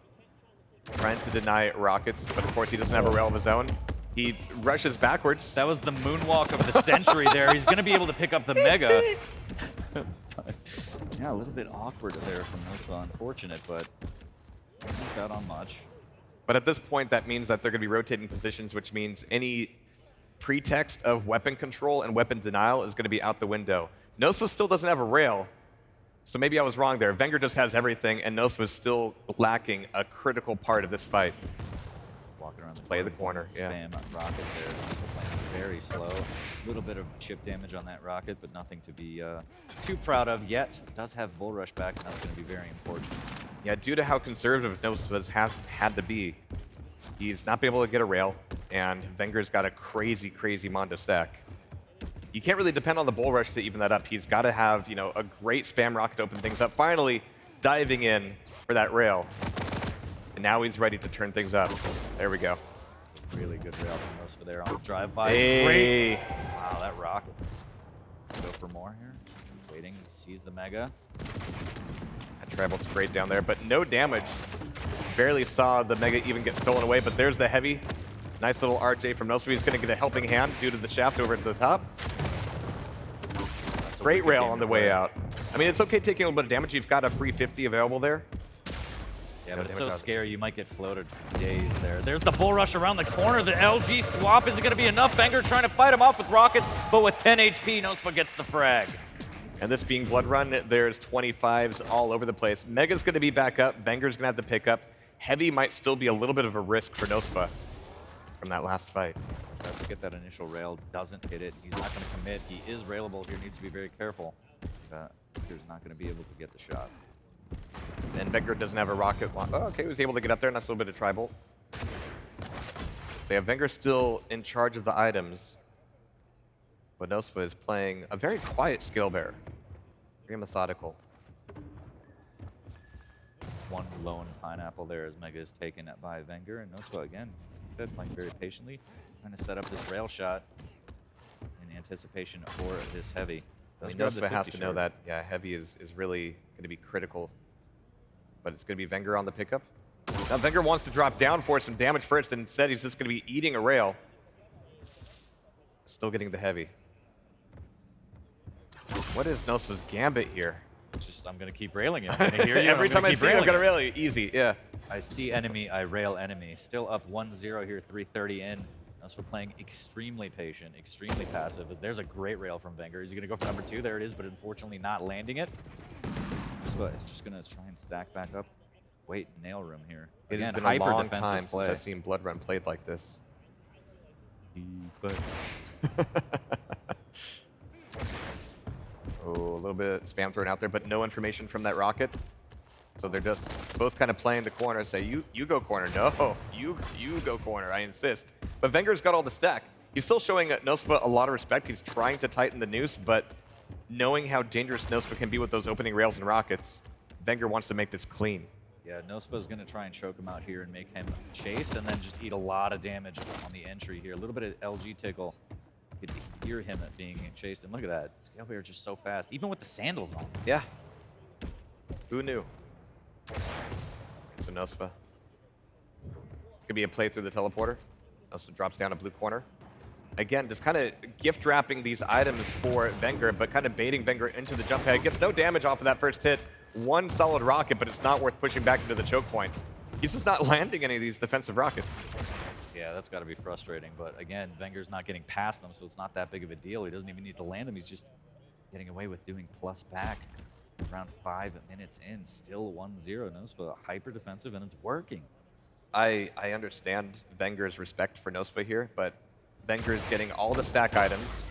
[SPEAKER 1] trying to deny rockets, but of course he doesn't have a rail of his own. He rushes backwards.
[SPEAKER 2] That was the moonwalk of the century there. He's going to be able to pick up the Mega. Yeah, a little bit awkward there from nosfa. Unfortunate, but he's out on much.
[SPEAKER 1] But at this point, that means that they're going to be rotating positions, which means any pretext of weapon control and weapon denial is going to be out the window. nosfa still doesn't have a rail, so maybe I was wrong there. vengeur just has everything, and nosfa is still lacking a critical part of this fight.
[SPEAKER 2] Walking around the
[SPEAKER 1] play the corner,
[SPEAKER 2] spam rocket there. Playing very slow. A little bit of chip damage on that rocket, but nothing to be too proud of yet. It does have bull rush back, and that's going to be very important.
[SPEAKER 1] Yeah, due to how conservative nosfa's had to be, he's not been able to get a rail, and vengeur's got a crazy Mondo stack. You can't really depend on the bull rush to even that up. He's got to have a great spam rocket to open things up. Finally, diving in for that rail. And now he's ready to turn things up. There we go.
[SPEAKER 2] Really good rail from nosfa there on the drive-by.
[SPEAKER 1] Hey.
[SPEAKER 2] Great. Wow, that rocket. Go for more here. Waiting, sees the Mega.
[SPEAKER 1] That tribal's great down there, but no damage. Barely saw the Mega even get stolen away, but there's the heavy. Nice little RJ from nosfa. He's going to get a helping hand due to the shaft over at the top. Great rail on the way out. I mean, it's okay taking a little bit of damage. You've got a free 50 available there.
[SPEAKER 2] Yeah, but it's so scary, you might get floated for days there. There's the bull rush around the corner. The LG swap isn't going to be enough. vengeur trying to fight him off with rockets, but with 10 HP, nosfa gets the frag.
[SPEAKER 1] And this being Blood Run, there's 25s all over the place. Mega's going to be back up. vengeur's going to have to pick up. Heavy might still be a little bit of a risk for nosfa from that last fight.
[SPEAKER 2] Tries to get that initial rail, doesn't hit it. He's not going to commit. He is railable here, needs to be very careful. He's not going to be able to get the shot.
[SPEAKER 1] And vengeur doesn't have a rocket. Oh, okay, he was able to get up there. Nice little bit of tribal. So yeah, vengeur still in charge of the items. But nosfa is playing a very quiet Scalebearer. Very methodical.
[SPEAKER 2] One lone pineapple there as Mega is taken by vengeur. And nosfa, again, good, playing very patiently. Trying to set up this rail shot in anticipation for this heavy.
[SPEAKER 1] I mean, nosfa has to know that, yeah, heavy is really going to be critical. But it's going to be vengeur on the pickup. Now vengeur wants to drop down for some damage first, and instead he's just going to be eating a rail. Still getting the heavy. What is nosfa's gambit here?
[SPEAKER 2] It's just, I'm going to keep railing it. I'm gonna hear you.
[SPEAKER 1] Every time I see it, I'm going to rail you. Easy, yeah.
[SPEAKER 2] I see enemy, I rail enemy. Still up 1-0 here, 3:30 in. nosfa playing extremely patient, extremely passive. There's a great rail from vengeur. Is he going to go for number 2? There it is, but unfortunately not landing it. nosfa is just going to try and stack back up. Wait, nail room here.
[SPEAKER 1] It has
[SPEAKER 2] Again,
[SPEAKER 1] been a long
[SPEAKER 2] defensive
[SPEAKER 1] time
[SPEAKER 2] play.
[SPEAKER 1] since I've seen Blood Run played like this. Oh, a little bit of spam thrown out there, but no information from that rocket. So they're just both kind of playing the corner. Say, you go corner. No, you go corner. I insist. But vengeur's got all the stack. He's still showing nosfa a lot of respect. He's trying to tighten the noose, but knowing how dangerous nosfa can be with those opening rails and rockets, vengeur wants to make this clean.
[SPEAKER 2] Yeah, nosfa is going to try and choke him out here and make him chase, and then just eat a lot of damage on the entry here. A little bit of LG tickle. You could hear him at being chased, and look at that. Scale Bear just so fast, even with the sandals on.
[SPEAKER 1] Yeah. Who knew? So nosfa. It's gonna be a play through the teleporter. nosfa drops down a blue corner. Again, just kind of gift wrapping these items for vengeur, but kind of baiting vengeur into the jump pad. Gets no damage off of that first hit. One solid rocket, but it's not worth pushing back into the choke point. He's just not landing any of these defensive rockets.
[SPEAKER 2] Yeah, that's got to be frustrating. But again, vengeur's not getting past them, so it's not that big of a deal. He doesn't even need to land them. He's just getting away with doing plus back. Around 5 minutes in, still 1-0. nosfa hyper defensive, and it's working.
[SPEAKER 1] I understand vengeur's respect for nosfa here, but vengeur is getting all the stack items.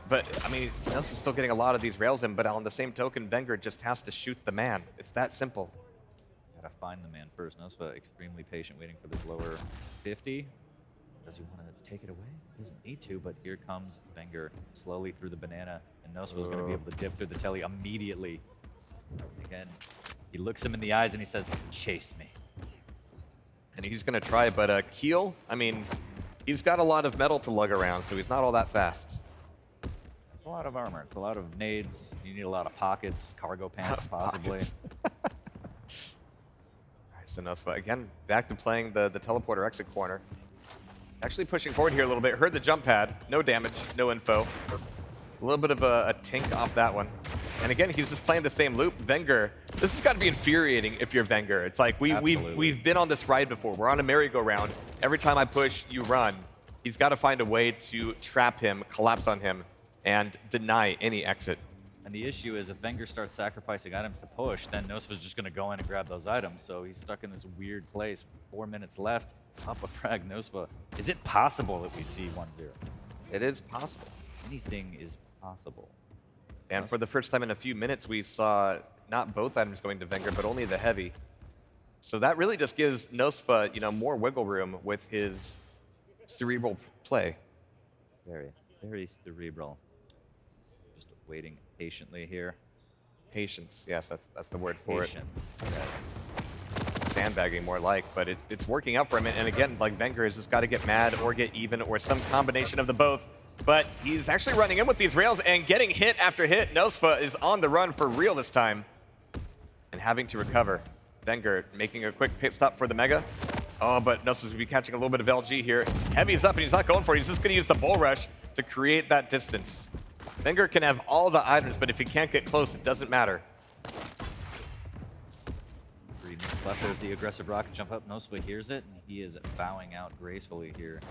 [SPEAKER 1] But, I mean, nosfa's still getting a lot of these rails in, but on the same token, vengeur just has to shoot the man. It's that simple.
[SPEAKER 2] Gotta find the man first. nosfa extremely patient, waiting for this lower 50. Does he want to take it away? Doesn't need to, but here comes vengeur slowly through the banana, and nosfa's going to be able to dip through the telly immediately. Again, he looks him in the eyes and he says, "Chase me."
[SPEAKER 1] And he's going to try, but Keel, I mean, he's got a lot of metal to lug around, so he's not all that fast.
[SPEAKER 2] It's a lot of armor. It's a lot of nades. You need a lot of pockets, cargo pants, possibly.
[SPEAKER 1] So nosfa, again, back to playing the teleporter exit corner. Actually pushing forward here a little bit. Heard the jump pad. No damage, no info. A little bit of a tink off that one. And again, he's just playing the same loop. vengeur, this has got to be infuriating if you're vengeur. It's like we've been on this ride before. We're on a merry-go-round. Every time I push, you run. He's got to find a way to trap him, collapse on him, and deny any exit.
[SPEAKER 2] And the issue is if vengeur starts sacrificing items to push, then nosfa's just going to go in and grab those items. So he's stuck in this weird place. 4 minutes left. Up a frag, nosfa. Is it possible that we see 1-0?
[SPEAKER 1] It is possible.
[SPEAKER 2] Anything is possible.
[SPEAKER 1] And for the first time in a few minutes, we saw not both items going to vengeur, but only the heavy. So that really just gives nosfa, you know, more wiggle room with his cerebral play.
[SPEAKER 2] Very, very cerebral. Just waiting patiently here.
[SPEAKER 1] Patience, yes, that's the word for
[SPEAKER 2] Patient.
[SPEAKER 1] it. Sandbagging more like, but it's working out for him. And again, like vengeur has just got to get mad or get even or some combination of the both. But he's actually running in with these rails and getting hit after hit. nosfa is on the run for real this time and having to recover. vengeur making a quick pit stop for the Mega. Oh, but nosfa's going to be catching a little bit of LG here. Heavy's up and he's not going for it. He's just going to use the bull rush to create that distance. vengeur can have all the items, but if he can't get close, it doesn't matter.
[SPEAKER 2] 3 minutes left. There's the aggressive rocket jump up. nosfa hears it, and he is bowing out gracefully here.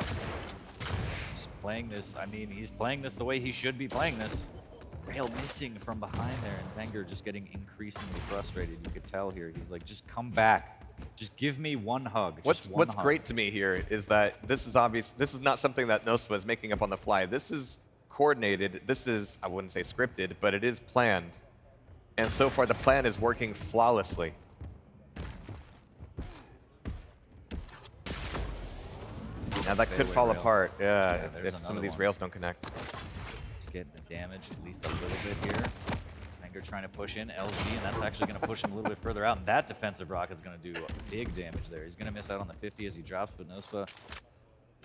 [SPEAKER 2] Just playing this, I mean, he's playing this the way he should be playing this. Rail missing from behind there, and vengeur just getting increasingly frustrated. You could tell here. He's like, just come back. Just give me one hug.
[SPEAKER 1] What's great to me here is that this is obvious. This is not something that nosfa is making up on the fly. This is coordinated. This is, I wouldn't say scripted, but it is planned. And so far, the plan is working flawlessly. Now that could fall apart, yeah, if some of these rails don't connect.
[SPEAKER 2] He's getting the damage at least a little bit here. vengeur trying to push in LG, and that's actually going to push him a little bit further out. And that defensive rocket's going to do big damage there. He's going to miss out on the 50 as he drops, but nosfa,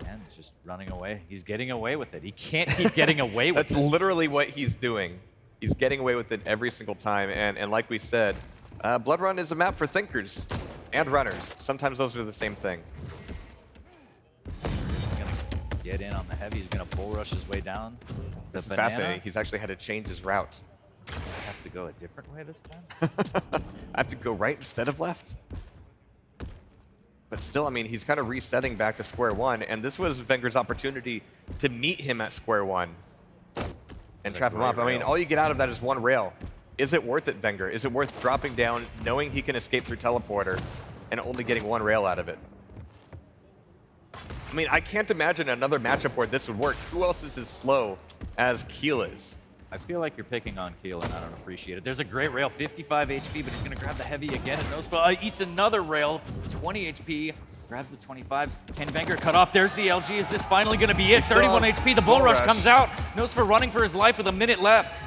[SPEAKER 2] and just running away. He's getting away with it. He can't keep getting away with it.
[SPEAKER 1] That's literally what he's doing. He's getting away with it every single time. And like we said, Blood Run is a map for thinkers and runners. Sometimes those are the same thing.
[SPEAKER 2] get in on the heavy. He's going to bull rush his way down.
[SPEAKER 1] This is fascinating. He's actually had to change his route.
[SPEAKER 2] I have to go a different way this time?
[SPEAKER 1] I have to go right instead of left. But still, I mean, he's kind of resetting back to square one, and this was vengeur's opportunity to meet him at square one and trap him up. I mean, all you get out of that is one rail. Is it worth it, vengeur? Is it worth dropping down, knowing he can escape through teleporter, and only getting one rail out of it? I mean, I can't imagine another matchup where this would work. Who else is as slow as Keel is?
[SPEAKER 2] I feel like you're picking on Keel, and I don't appreciate it. There's a great rail, 55 HP, but he's going to grab the heavy again, and nosfa eats another rail, 20 HP, grabs the 25s. Can vengeur cut off? There's the LG. Is this finally going to be it? 31 HP, the bull rush comes out. nosfa running for his life with a minute left.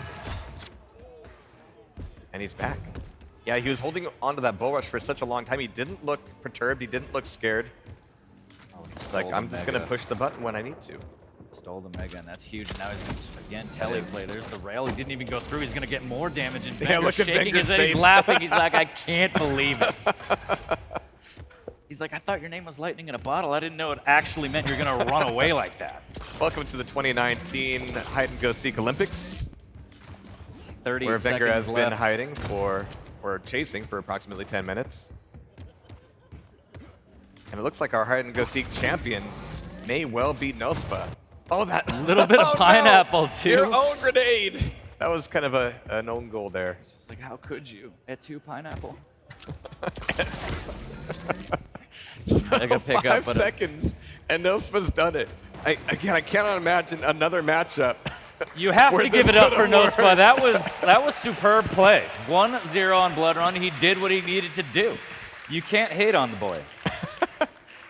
[SPEAKER 1] And he's back. Yeah, he was holding onto that bull rush for such a long time. He didn't look perturbed. He didn't look scared. Like, I'm just going to push the button when I need to.
[SPEAKER 2] Stole the Mega, and that's huge. Now he's going to, again, teleplay. There's the rail. He didn't even go through. He's going to get more damage. And vengeur shaking his head. He's laughing. He's like, I can't believe it. He's like, I thought your name was Lightning in a Bottle. I didn't know it actually meant you're going to run away like that.
[SPEAKER 1] Welcome to the 2019 Hide-and-Go-Seek Olympics.
[SPEAKER 2] 30
[SPEAKER 1] where vengeur has
[SPEAKER 2] left.
[SPEAKER 1] been hiding for, or chasing for approximately 10 minutes. And it looks like our hide-and-go-seek champion may well be nosfa. Oh, that
[SPEAKER 2] little bit of pineapple, too.
[SPEAKER 1] Your own grenade. That was kind of an own goal there.
[SPEAKER 2] It's just like, how could you? At 2 pineapple.
[SPEAKER 1] So 5 seconds, and nosfa's done it. Again, I cannot imagine another matchup.
[SPEAKER 2] You have to give it up for nosfa. That was superb play. 1-0 on Blood Run. He did what he needed to do. You can't hate on the boy.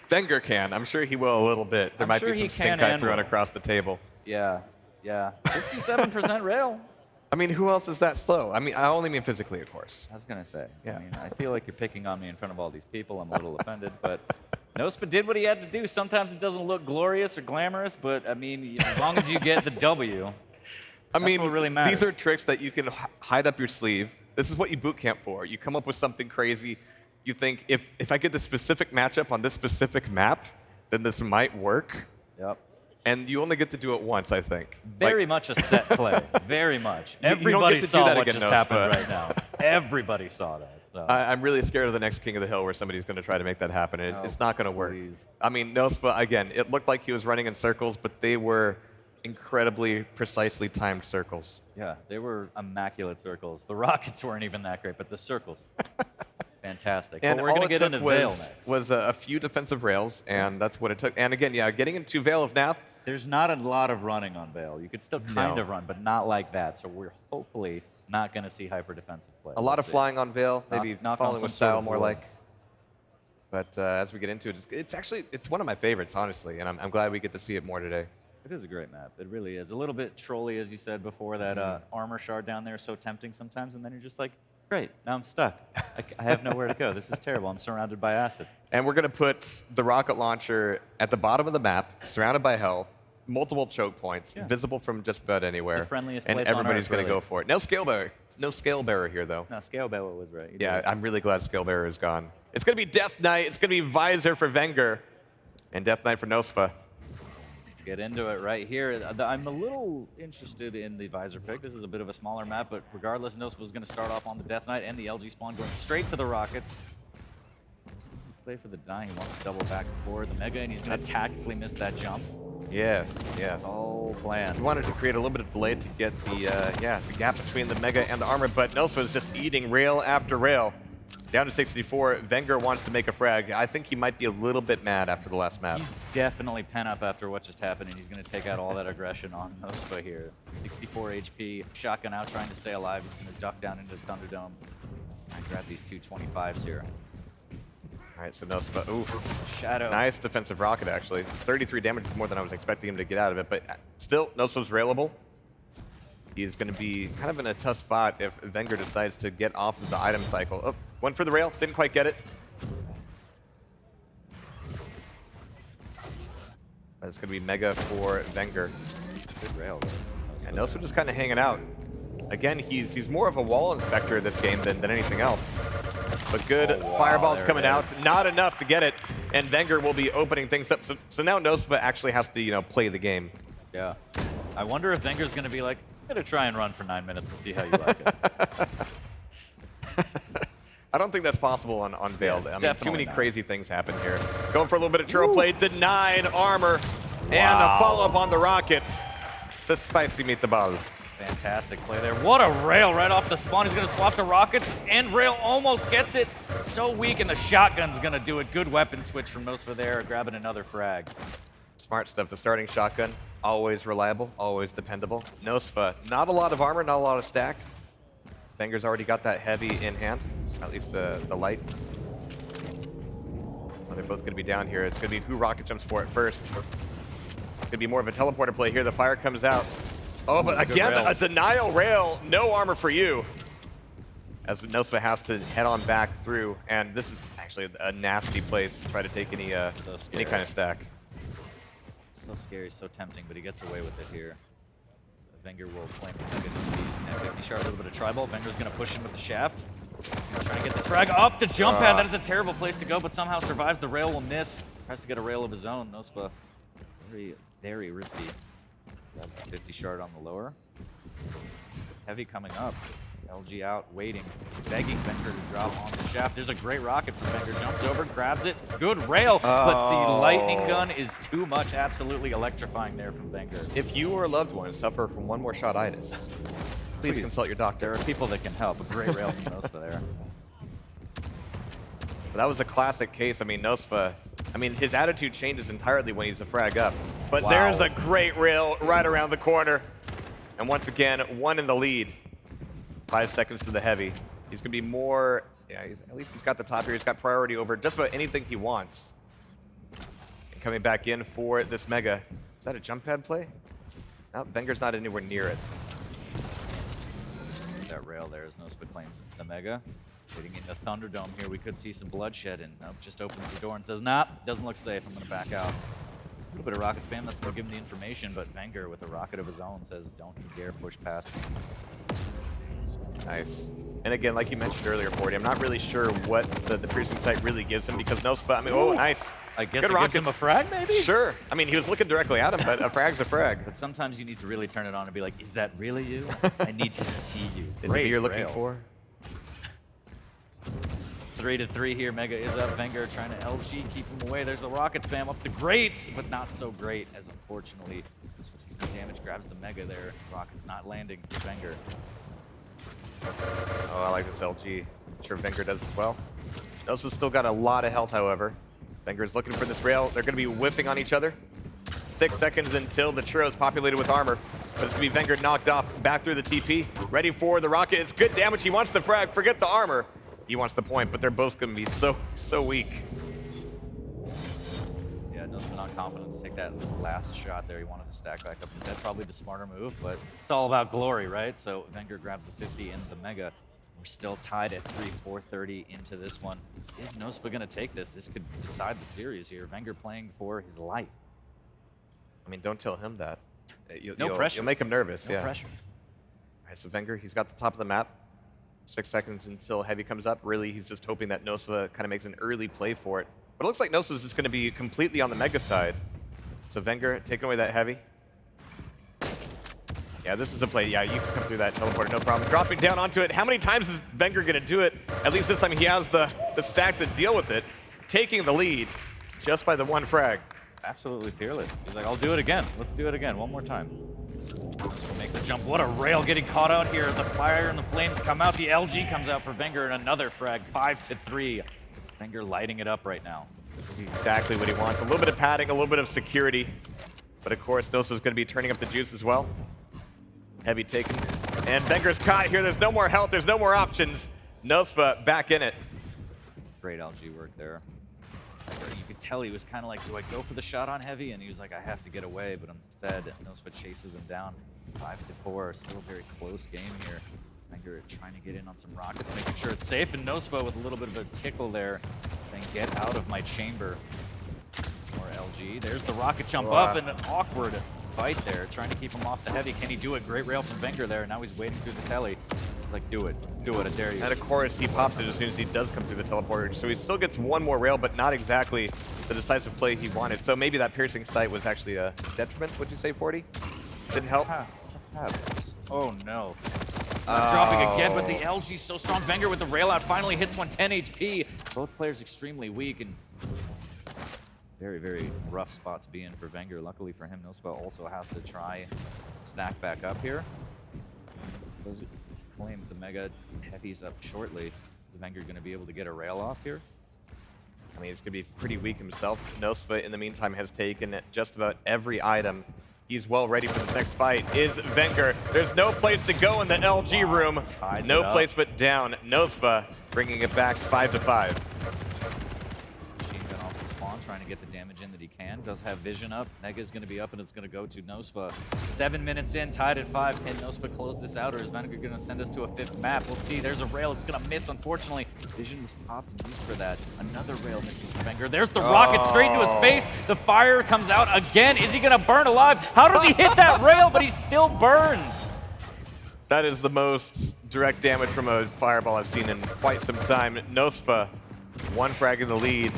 [SPEAKER 1] vengeur can. I'm sure he will a little bit. There might be some stink eye thrown across the table.
[SPEAKER 2] Yeah, yeah. 57% rail.
[SPEAKER 1] I mean, who else is that slow? I mean, I only mean physically, of course.
[SPEAKER 2] I was going to say.
[SPEAKER 1] Yeah.
[SPEAKER 2] I mean, I feel like you're picking on me in front of all these people. I'm a little offended, but nosfa did what he had to do. Sometimes it doesn't look glorious or glamorous, but, I mean, as long as you get the W,
[SPEAKER 1] I mean,
[SPEAKER 2] what really matters.
[SPEAKER 1] These are tricks that you can hide up your sleeve. This is what you boot camp for. You come up with something crazy. You think, if I get this specific matchup on this specific map, then this might work.
[SPEAKER 2] Yep.
[SPEAKER 1] And you only get to do it once, I think.
[SPEAKER 2] Very much a set play. Very much. Everybody saw what just happened right now. Everybody saw that. So.
[SPEAKER 1] I'm really scared of the next King of the Hill where somebody's going to try to make that happen. It's not going to work. I mean, nosfa, again, it looked like he was running in circles, but they were incredibly precisely timed circles.
[SPEAKER 2] Yeah, they were immaculate circles. The rockets weren't even that great, but the circles. Fantastic.
[SPEAKER 1] And
[SPEAKER 2] well, we're going to get into Veil next.
[SPEAKER 1] Was a few defensive rails, and that's what it took. And again, yeah, getting into Veil of Nath.
[SPEAKER 2] There's not a lot of running on Veil. You could still kind of run, but not like that. So we're hopefully not going to see hyper defensive play.
[SPEAKER 1] A lot of flying on Veil, maybe following with style more like. But as we get into it, it's one of my favorites, honestly, and I'm glad we get to see it more today.
[SPEAKER 2] It is a great map. It really is. A little bit trolly, as you said before. That armor shard down there is so tempting sometimes, and then you're just like, great, now I'm stuck. I have nowhere to go. This is terrible. I'm surrounded by acid.
[SPEAKER 1] And we're going to put the rocket launcher at the bottom of the map, surrounded by health, multiple choke points, visible from just about anywhere.
[SPEAKER 2] The friendliest
[SPEAKER 1] and
[SPEAKER 2] place
[SPEAKER 1] everybody's
[SPEAKER 2] on
[SPEAKER 1] going to go for it. No scale bearer. No scale bearer here, though.
[SPEAKER 2] No, scale bearer was right.
[SPEAKER 1] Yeah, I'm really glad scale bearer is gone. It's going to be Death Knight. It's going to be Visor for vengeur, and Death Knight for nosfa.
[SPEAKER 2] Get into it right here. I'm a little interested in the Visor pick. This is a bit of a smaller map, but regardless, nosfa was going to start off on the Death Knight and the LG spawn, going straight to the rockets. He's going to play for the die. He wants to double back forward the Mega, and he's going to tactically miss that jump.
[SPEAKER 1] Yes, yes.
[SPEAKER 2] Oh, plan.
[SPEAKER 1] He wanted to create a little bit of delay to get the gap between the Mega and the armor, but nosfa is just eating rail after rail. Down to 64. vengeur wants to make a frag. I think he might be a little bit mad after the last map.
[SPEAKER 2] He's definitely pent up after what just happened, and he's going to take out all that aggression on nosfa here. 64 HP, shotgun out, trying to stay alive. He's going to duck down into the Thunderdome and grab these 2 25s here.
[SPEAKER 1] All right, so nosfa, ooh.
[SPEAKER 2] Shadow.
[SPEAKER 1] Nice defensive rocket, actually. 33 damage is more than I was expecting him to get out of it, but still, nosfa's railable. He's going to be kind of in a tough spot if vengeur decides to get off of the item cycle. Oh, went for the rail, didn't quite get it. That's going to be Mega for vengeur.
[SPEAKER 2] Good rail.
[SPEAKER 1] And nosfa just kind of hanging out. Again, he's more of a wall inspector this game than anything else. But good fireballs coming out. Not enough to get it. and vengeur will be opening things up. So now nosfa actually has to, you know, play the game.
[SPEAKER 2] Yeah. I wonder if vengeur's going to be like, I'm going to try and run for 9 minutes and see how you like it.
[SPEAKER 1] I don't think that's possible on Veiled.
[SPEAKER 2] Yeah,
[SPEAKER 1] I mean, too many
[SPEAKER 2] not.
[SPEAKER 1] crazy things happen here. Going for a little bit of churro play, denied armor, and a follow-up on the rocket. It's a spicy meatball.
[SPEAKER 2] Fantastic play there. What a rail right off the spawn. He's going to swap the rockets, and rail almost gets it. So weak, and the shotgun's going to do it. Good weapon switch from nosfa there, grabbing another frag.
[SPEAKER 1] Smart stuff. The starting shotgun, always reliable, always dependable. nosfa, not a lot of armor, not a lot of stack. vengeur's already got that heavy in hand, at least the light. Well, they're both going to be down here. It's going to be who rocket jumps for it first. It's going to be more of a teleporter play here. The fire comes out. Oh, but again, a denial rail. No armor for you. As nosfa has to head on back through, and this is actually a nasty place to try to take any kind of stack.
[SPEAKER 2] So scary, so tempting, but he gets away with it here. So vengeur will claim the mega using that 50 shard, a little bit of tribal. vengeur's going to push him with the shaft. He's going to try to get this frag up the jump pad. That is a terrible place to go, but somehow survives. The rail will miss. Tries to get a rail of his own. nosfa, very, very risky. Grabs the 50 shard on the lower. Heavy coming up. LG out, waiting, begging vengeur to drop on the shaft. There's a great rocket from vengeur. Jumps over, grabs it. Good rail, but the lightning gun is too much. Absolutely electrifying there from vengeur.
[SPEAKER 1] If you or a loved one suffer from one more shot-itis, please consult your doctor.
[SPEAKER 2] There are people that can help. A great rail from nosfa there.
[SPEAKER 1] That was a classic case. I mean, nosfa, his attitude changes entirely when he's a frag up. But there's a great rail right around the corner. And once again, one in the lead. 5 seconds to the heavy. He's going to be more, at least he's got the top here. He's got priority over just about anything he wants. And coming back in for this mega. Is that a jump pad play? No, vengeur's not anywhere near it.
[SPEAKER 2] That rail there as nosfa claims the mega. Hitting in the Thunderdome here, we could see some bloodshed, and just opens the door and says, nah, doesn't look safe, I'm going to back out. A little bit of rocket spam, that's going to give him the information, but vengeur with a rocket of his own says, don't you dare push past me.
[SPEAKER 1] Nice. And again, like you mentioned earlier, 40, I'm not really sure what the piercing sight really gives him, because nosfa, oh, nice.
[SPEAKER 2] I guess it gives him a frag, maybe?
[SPEAKER 1] Sure. He was looking directly at him, but a frag's a frag.
[SPEAKER 2] But sometimes you need to really turn it on and be like, is that really you? I need to see you.
[SPEAKER 1] Is it who you're looking for?
[SPEAKER 2] 3-3 here. Mega is up. vengeur trying to LG, keep him away. There's a rocket spam up the grates, but not so great, as unfortunately this takes the damage, grabs the mega there. Rocket's not landing for vengeur.
[SPEAKER 1] Oh, I like this LG. I'm sure vengeur does as well. nosfa's still got a lot of health, however. vengeur's looking for this rail. They're going to be whiffing on each other. 6 seconds until the churro is populated with armor. But it's going to be vengeur knocked off back through the TP. Ready for the rocket. It's good damage. He wants the frag. Forget the armor. He wants the point, but they're both going to be so weak.
[SPEAKER 2] Yeah, nosfa not confident to take that last shot there. He wanted to stack back up instead. Probably the smarter move, but it's all about glory, right? So vengeur grabs the 50 and the mega. We're still tied at 4:30 into this one. Is nosfa going to take this? This could decide the series here. vengeur playing for his life.
[SPEAKER 1] Don't tell him that.
[SPEAKER 2] No pressure.
[SPEAKER 1] You'll make him nervous,
[SPEAKER 2] No pressure.
[SPEAKER 1] All right, so vengeur, he's got the top of the map. 6 seconds until heavy comes up. Really, he's just hoping that nosfa kind of makes an early play for it. But it looks like nosfa's just going to be completely on the mega side. So vengeur, taking away that heavy. Yeah, this is a play. Yeah, you can come through that teleporter, no problem. Dropping down onto it. How many times is vengeur going to do it? At least this time he has the stack to deal with it. Taking the lead just by the one frag.
[SPEAKER 2] Absolutely fearless. He's like, I'll do it again. Let's do it again. One more time. Makes the jump. What a rail getting caught out here. The fire and the flames come out. The LG comes out for vengeur and another frag. 5-3. vengeur lighting it up right now.
[SPEAKER 1] This is exactly what he wants. A little bit of padding, a little bit of security. But of course, nosfa's going to be turning up the juice as well. Heavy taken. And vengeur's caught here. There's no more health. There's no more options. nosfa back in it.
[SPEAKER 2] Great LG work there. You could tell he was kind of like, do I go for the shot on heavy? And he was like, I have to get away. But instead, nosfa chases him down. 5-4. Still a very close game here. vengeur trying to get in on some rockets, making sure it's safe. And nosfa with a little bit of a tickle there. Then get out of my chamber. More LG. There's the rocket jump up and an awkward fight there, trying to keep him off the heavy. Can he do it? Great rail from vengeur there. Now he's waiting through the telly. He's like, do it, I dare you.
[SPEAKER 1] And of course, he pops it as soon as he does come through the teleporter. So he still gets one more rail, but not exactly the decisive play he wanted. So maybe that piercing sight was actually a detriment, would you say, 40? Didn't help?
[SPEAKER 2] Oh no. Dropping again, but the LG's so strong. vengeur with the rail out finally hits 110 HP. Both players extremely weak and very, very rough spot to be in for vengeur. Luckily for him, nosfa also has to try stack back up here. Does claim the mega heavies up shortly. Is vengeur going to be able to get a rail off here?
[SPEAKER 1] I mean, he's going to be pretty weak himself. nosfa, in the meantime, has taken just about every item. He's well ready for this next fight. Is vengeur. There's no place to go in the LG room. No place but down. nosfa bringing it back 5-5.
[SPEAKER 2] Machine gun off the spawn, trying to get the damage in that he can. Does have vision up. Mega is going to be up, and it's going to go to nosfa. 7 minutes in, tied at 5. Can nosfa close this out, or is vengeur going to send us to a 5th map? We'll see. There's a rail. It's going to miss, unfortunately. Vision was popped and used for that. Another rail missing for vengeur. There's the rocket straight into his face. The fire comes out again. Is he going to burn alive? How does he hit that rail, but he still burns?
[SPEAKER 1] That is the most direct damage from a fireball I've seen in quite some time. nosfa, one frag in the lead.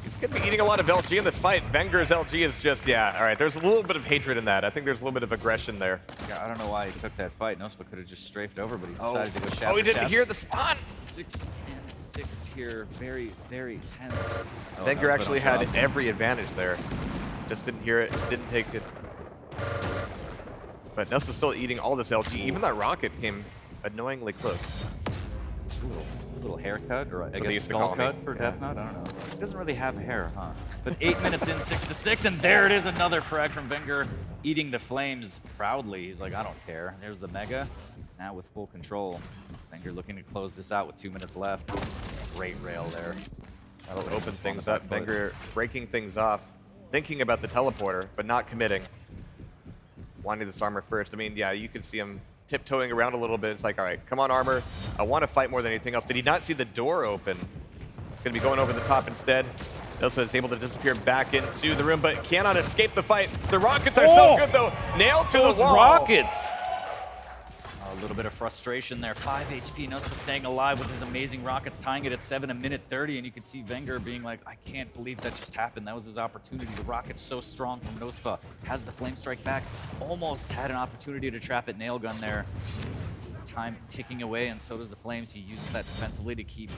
[SPEAKER 1] He's going to be eating a lot of LG in this fight. vengeur's LG is just, yeah, all right, there's a little bit of hatred in that. I think there's a little bit of aggression there.
[SPEAKER 2] Yeah, I don't know why he took that fight. nosfa could have just strafed over, but he decided to go shaft.
[SPEAKER 1] Oh, he didn't hear the spawn.
[SPEAKER 2] 6 and 6 here. Very, very tense. Oh,
[SPEAKER 1] vengeur
[SPEAKER 2] nosfa
[SPEAKER 1] actually
[SPEAKER 2] don't
[SPEAKER 1] had
[SPEAKER 2] drop.
[SPEAKER 1] every advantage there. Just didn't hear it, didn't take it. But nosfa's still eating all this LG. Even that rocket came annoyingly close.
[SPEAKER 2] A little haircut, or I
[SPEAKER 1] they
[SPEAKER 2] guess
[SPEAKER 1] used to
[SPEAKER 2] skull
[SPEAKER 1] call me.
[SPEAKER 2] cut for
[SPEAKER 1] Yeah.
[SPEAKER 2] Death Knot. I don't know. He doesn't really have hair, huh? But 8 minutes in, 6-6, and there it is, another frag from vengeur, eating the flames proudly. He's like, I don't care. There's the mega, now with full control. vengeur looking to close this out with 2 minutes left. Great rail there.
[SPEAKER 1] That'll open things up. vengeur breaking things off, thinking about the teleporter, but not committing. Wanting this armor first. I mean, yeah, you can see him tiptoeing around a little bit. It's like, all right, come on, armor. I want to fight more than anything else. Did he not see the door open? It's going to be going over the top instead. nosfa is able to disappear back into the room, but cannot escape the fight. The rockets are so good, though. Nailed to the wall.
[SPEAKER 2] Those rockets! A little bit of frustration there. 5 HP. nosfa staying alive with his amazing rockets, tying it at 7, a minute 30, and you can see vengeur being like, I can't believe that just happened. That was his opportunity. The rocket's so strong from nosfa. Has the flame strike back. Almost had an opportunity to trap it. Nail gun there. His time ticking away, and so does the flames. He uses that defensively to keep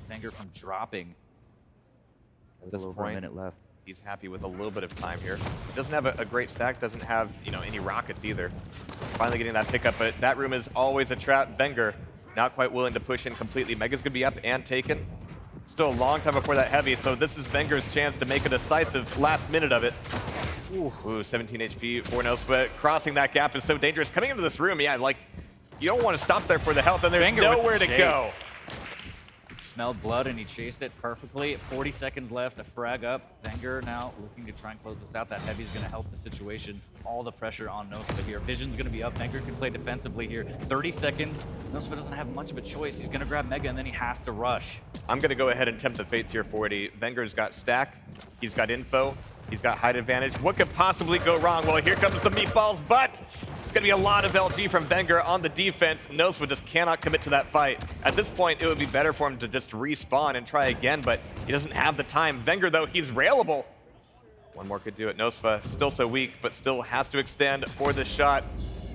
[SPEAKER 2] vengeur from dropping.
[SPEAKER 1] At this
[SPEAKER 2] Over a
[SPEAKER 1] point,
[SPEAKER 2] minute left.
[SPEAKER 1] he's happy with a little bit of time here. He doesn't have a great stack, doesn't have, you know, any rockets either. Finally getting that pickup, but that room is always a trap. vengeur not quite willing to push in completely. Mega's gonna be up and taken. Still a long time before that heavy, so this is vengeur's chance to make a decisive last minute of it. Ooh, 17 HP for nosfa. Crossing that gap is so dangerous. Coming into this room, yeah, like, you don't want to stop there for the health, and there's
[SPEAKER 2] vengeur with
[SPEAKER 1] nowhere
[SPEAKER 2] the
[SPEAKER 1] to go.
[SPEAKER 2] Smelled blood and he chased it perfectly. 40 seconds left, a frag up. vengeur now looking to try and close this out. That heavy's going to help the situation. All the pressure on nosfa here. Vision's going to be up. vengeur can play defensively here. 30 seconds. nosfa doesn't have much of a choice. He's going to grab mega and then he has to rush.
[SPEAKER 1] I'm going to go ahead and tempt the fates here, 40. vengeur's got stack. He's got info. He's got height advantage. What could possibly go wrong? Well, here comes the meatballs, but it's going to be a lot of LG from vengeur on the defense. nosfa just cannot commit to that fight. At this point, it would be better for him to just respawn and try again, but he doesn't have the time. vengeur, though, he's railable. One more could do it. nosfa still so weak, but still has to extend for this shot.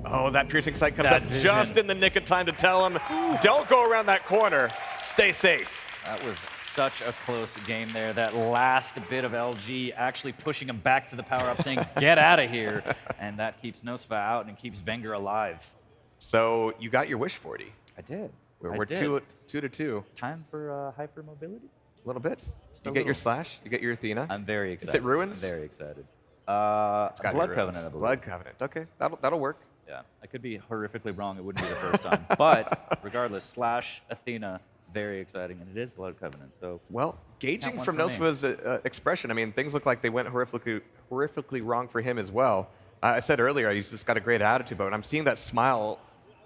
[SPEAKER 1] Oh, that piercing sight comes up just in the nick of time to tell him, don't go around that corner. Stay safe.
[SPEAKER 2] That was such a close game there. That last bit of LG actually pushing him back to the power-up, saying, get out of here. And that keeps nosfa out and keeps vengeur alive.
[SPEAKER 1] So you got your wish, 40.
[SPEAKER 2] I did.
[SPEAKER 1] We're 2 to 2.
[SPEAKER 2] Time for hypermobility?
[SPEAKER 1] A little bit.
[SPEAKER 2] Just a
[SPEAKER 1] You get your
[SPEAKER 2] little.
[SPEAKER 1] slash, you get your Athena.
[SPEAKER 2] I'm very excited.
[SPEAKER 1] Is it Ruins?
[SPEAKER 2] I'm very excited.
[SPEAKER 1] It's gotta be
[SPEAKER 2] Blood
[SPEAKER 1] Ruins.
[SPEAKER 2] Covenant, I believe.
[SPEAKER 1] Blood Covenant. Okay, that'll work.
[SPEAKER 2] Yeah, I could be horrifically wrong. It wouldn't be the first time. But regardless, slash Athena, very exciting. And it is Blood Covenant, so...
[SPEAKER 1] Well, gauging
[SPEAKER 2] one
[SPEAKER 1] from
[SPEAKER 2] for me.
[SPEAKER 1] nosfa's expression, I mean, things look like they went horrifically wrong for him as well. I said earlier, he's just got a great attitude, but I'm seeing that smile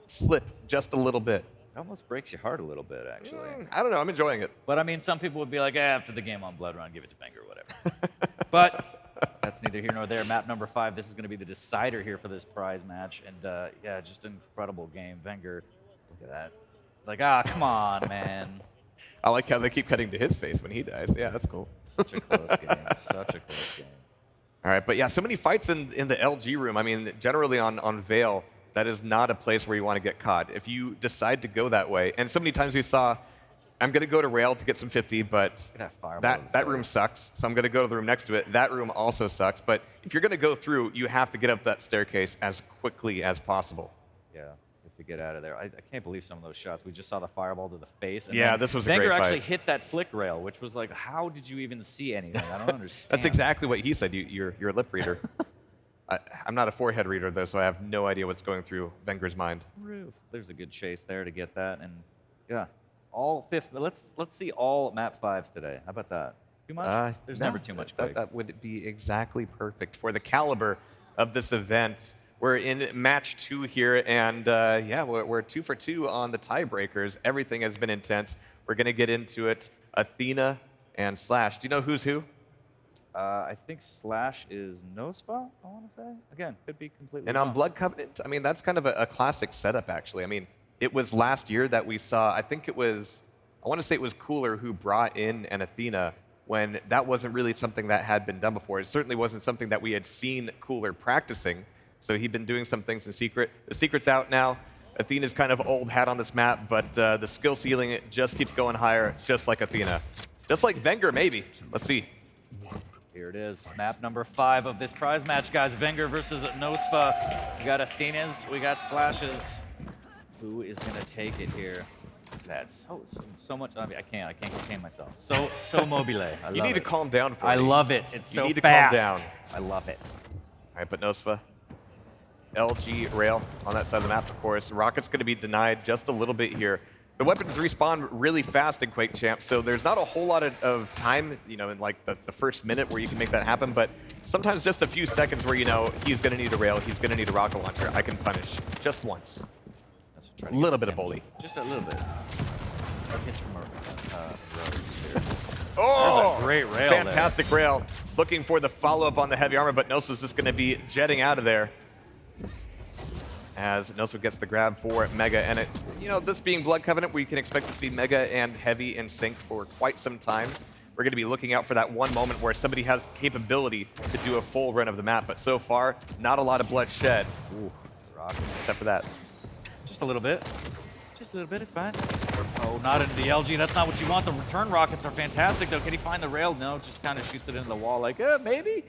[SPEAKER 1] slip just a little bit.
[SPEAKER 2] It almost breaks your heart a little bit, actually.
[SPEAKER 1] I don't know, I'm enjoying it.
[SPEAKER 2] But I mean, some people would be like, after the game on Blood Run, give it to vengeur or whatever. But that's neither here nor there. Map number 5, this is going to be the decider here for this prize match. And yeah, just an incredible game. Vengeur, look at that. It's like, ah, come on, man.
[SPEAKER 1] I like how they keep cutting to his face when he dies. Yeah, that's cool.
[SPEAKER 2] Such a close game. Such a close game.
[SPEAKER 1] All right, but yeah, so many fights in the LG room. I mean, generally on Vale, that is not a place where you want to get caught. If you decide to go that way, and so many times we saw, I'm going to go to Rail to get some 50, but that room sucks, so I'm going to go to the room next to it. That room also sucks, but if you're going to go through, you have to get up that staircase as quickly as possible.
[SPEAKER 2] Yeah, you have to get out of there. I can't believe some of those shots. We just saw the fireball to the face. And
[SPEAKER 1] yeah, this was a great fight.
[SPEAKER 2] Vengeur actually hit that flick rail, which was like, how did you even see anything? I don't understand.
[SPEAKER 1] That's exactly what he said. You're a lip reader. I'm not a forehead reader, though, so I have no idea what's going through Vengeur's mind.
[SPEAKER 2] Roof. There's a good chase there to get that. And yeah, all 5th. Let's see all map 5s today. How about that? Too much? There's never too much.
[SPEAKER 1] That would be exactly perfect for the caliber of this event. We're in match 2 here, and yeah, we're 2 for 2 on the tiebreakers. Everything has been intense. We're going to get into it. Athena and Slash. Do you know who's who?
[SPEAKER 2] I think Slash is nosfa, I want to say. Again, could be completely
[SPEAKER 1] And
[SPEAKER 2] wrong.
[SPEAKER 1] on Blood Covenant, I mean, that's kind of a classic setup, actually. I mean, it was last year that we saw, I think it was, I want to say it was Cooler who brought in an Athena when that wasn't really something that had been done before. It certainly wasn't something that we had seen Cooler practicing. So he'd been doing some things in secret. The secret's out now. Athena's kind of old hat on this map, but the skill ceiling, it just keeps going higher, just like Athena. Just like Vengeur, maybe. Let's see.
[SPEAKER 2] Here it is, map number 5 of this prize match, guys. Vengeur versus nosfa. We got Athena's, we got Slashes. Who is gonna take it here? That's so much. I mean, I can't contain myself. So mobile. I love
[SPEAKER 1] You need to calm down for me.
[SPEAKER 2] I love it. It's so
[SPEAKER 1] You need to
[SPEAKER 2] fast.
[SPEAKER 1] calm down.
[SPEAKER 2] I love it.
[SPEAKER 1] All right, but nosfa. LG Rail on that side of the map, of course. Rocket's going to be denied just a little bit here. The weapons respawn really fast in Quake Champ, so there's not a whole lot of time, you know, in like the first minute where you can make that happen, but sometimes just a few seconds where, you know, he's going to need a rail, he's going to need a rocket launcher. I can punish just once. A little bit of bully.
[SPEAKER 2] Just a little bit. I guess from a rose here.
[SPEAKER 1] Oh,
[SPEAKER 2] there's a great rail
[SPEAKER 1] fantastic rail. Looking for the follow-up on the heavy armor, but nosfa's just going to be jetting out of there. As nosfa gets the grab for Mega, and it, you know, this being Blood Covenant, we can expect to see Mega and Heavy in sync for quite some time. We're going to be looking out for that one moment where somebody has the capability to do a full run of the map, but so far, not a lot of blood shed.
[SPEAKER 2] Ooh, rocket.
[SPEAKER 1] Except for that.
[SPEAKER 2] Just a little bit. Just a little bit, it's fine. Oh, not into the LG. That's not what you want. The return rockets are fantastic, though. Can he find the rail? No, just kind of shoots it into the wall like, maybe.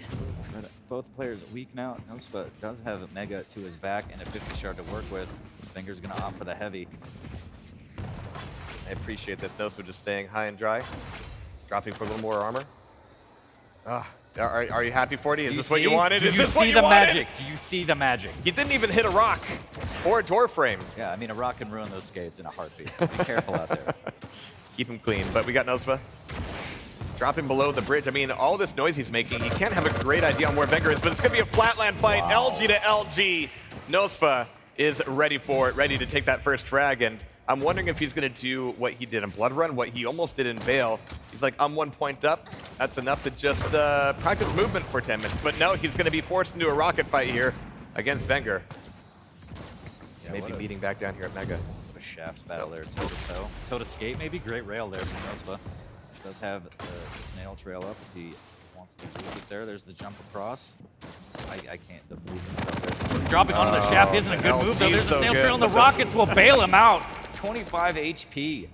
[SPEAKER 2] But both players weak now. nosfa does have Mega to his back and a 50 shard to work with. Vengeur's going to opt for the heavy.
[SPEAKER 1] I appreciate this. nosfa just staying high and dry. Dropping for a little more armor. Are you happy, 40? Is this what you wanted?
[SPEAKER 2] Do you see the magic? Do you see the magic?
[SPEAKER 1] You didn't even hit a rock or a door frame.
[SPEAKER 2] Yeah, I mean, a rock can ruin those skates in a heartbeat. So be careful out there.
[SPEAKER 1] Keep him clean. But we got nosfa dropping below the bridge. I mean, all this noise he's making, he can't have a great idea on where Vengeur is, but it's going to be a flatland fight. Wow. LG to LG. nosfa is ready for it, ready to take that first frag, and I'm wondering if he's going to do what he did in Blood Run, what he almost did in Vale. He's like, I'm 1 point up. That's enough to just practice movement for 10 minutes. But no, he's going to be forced into a rocket fight here against Vengeur. Yeah, maybe beating back down here at Mega.
[SPEAKER 2] A shaft battle there, toe-to-toe. Toe-to skate, maybe. Great rail there from nosfa. Does have the snail trail up if he wants to use it there. There's the jump across. I can't. The movement up there. Dropping onto the shaft isn't a good move, though. There's the snail trail, and the rockets will bail him out. 25 HP.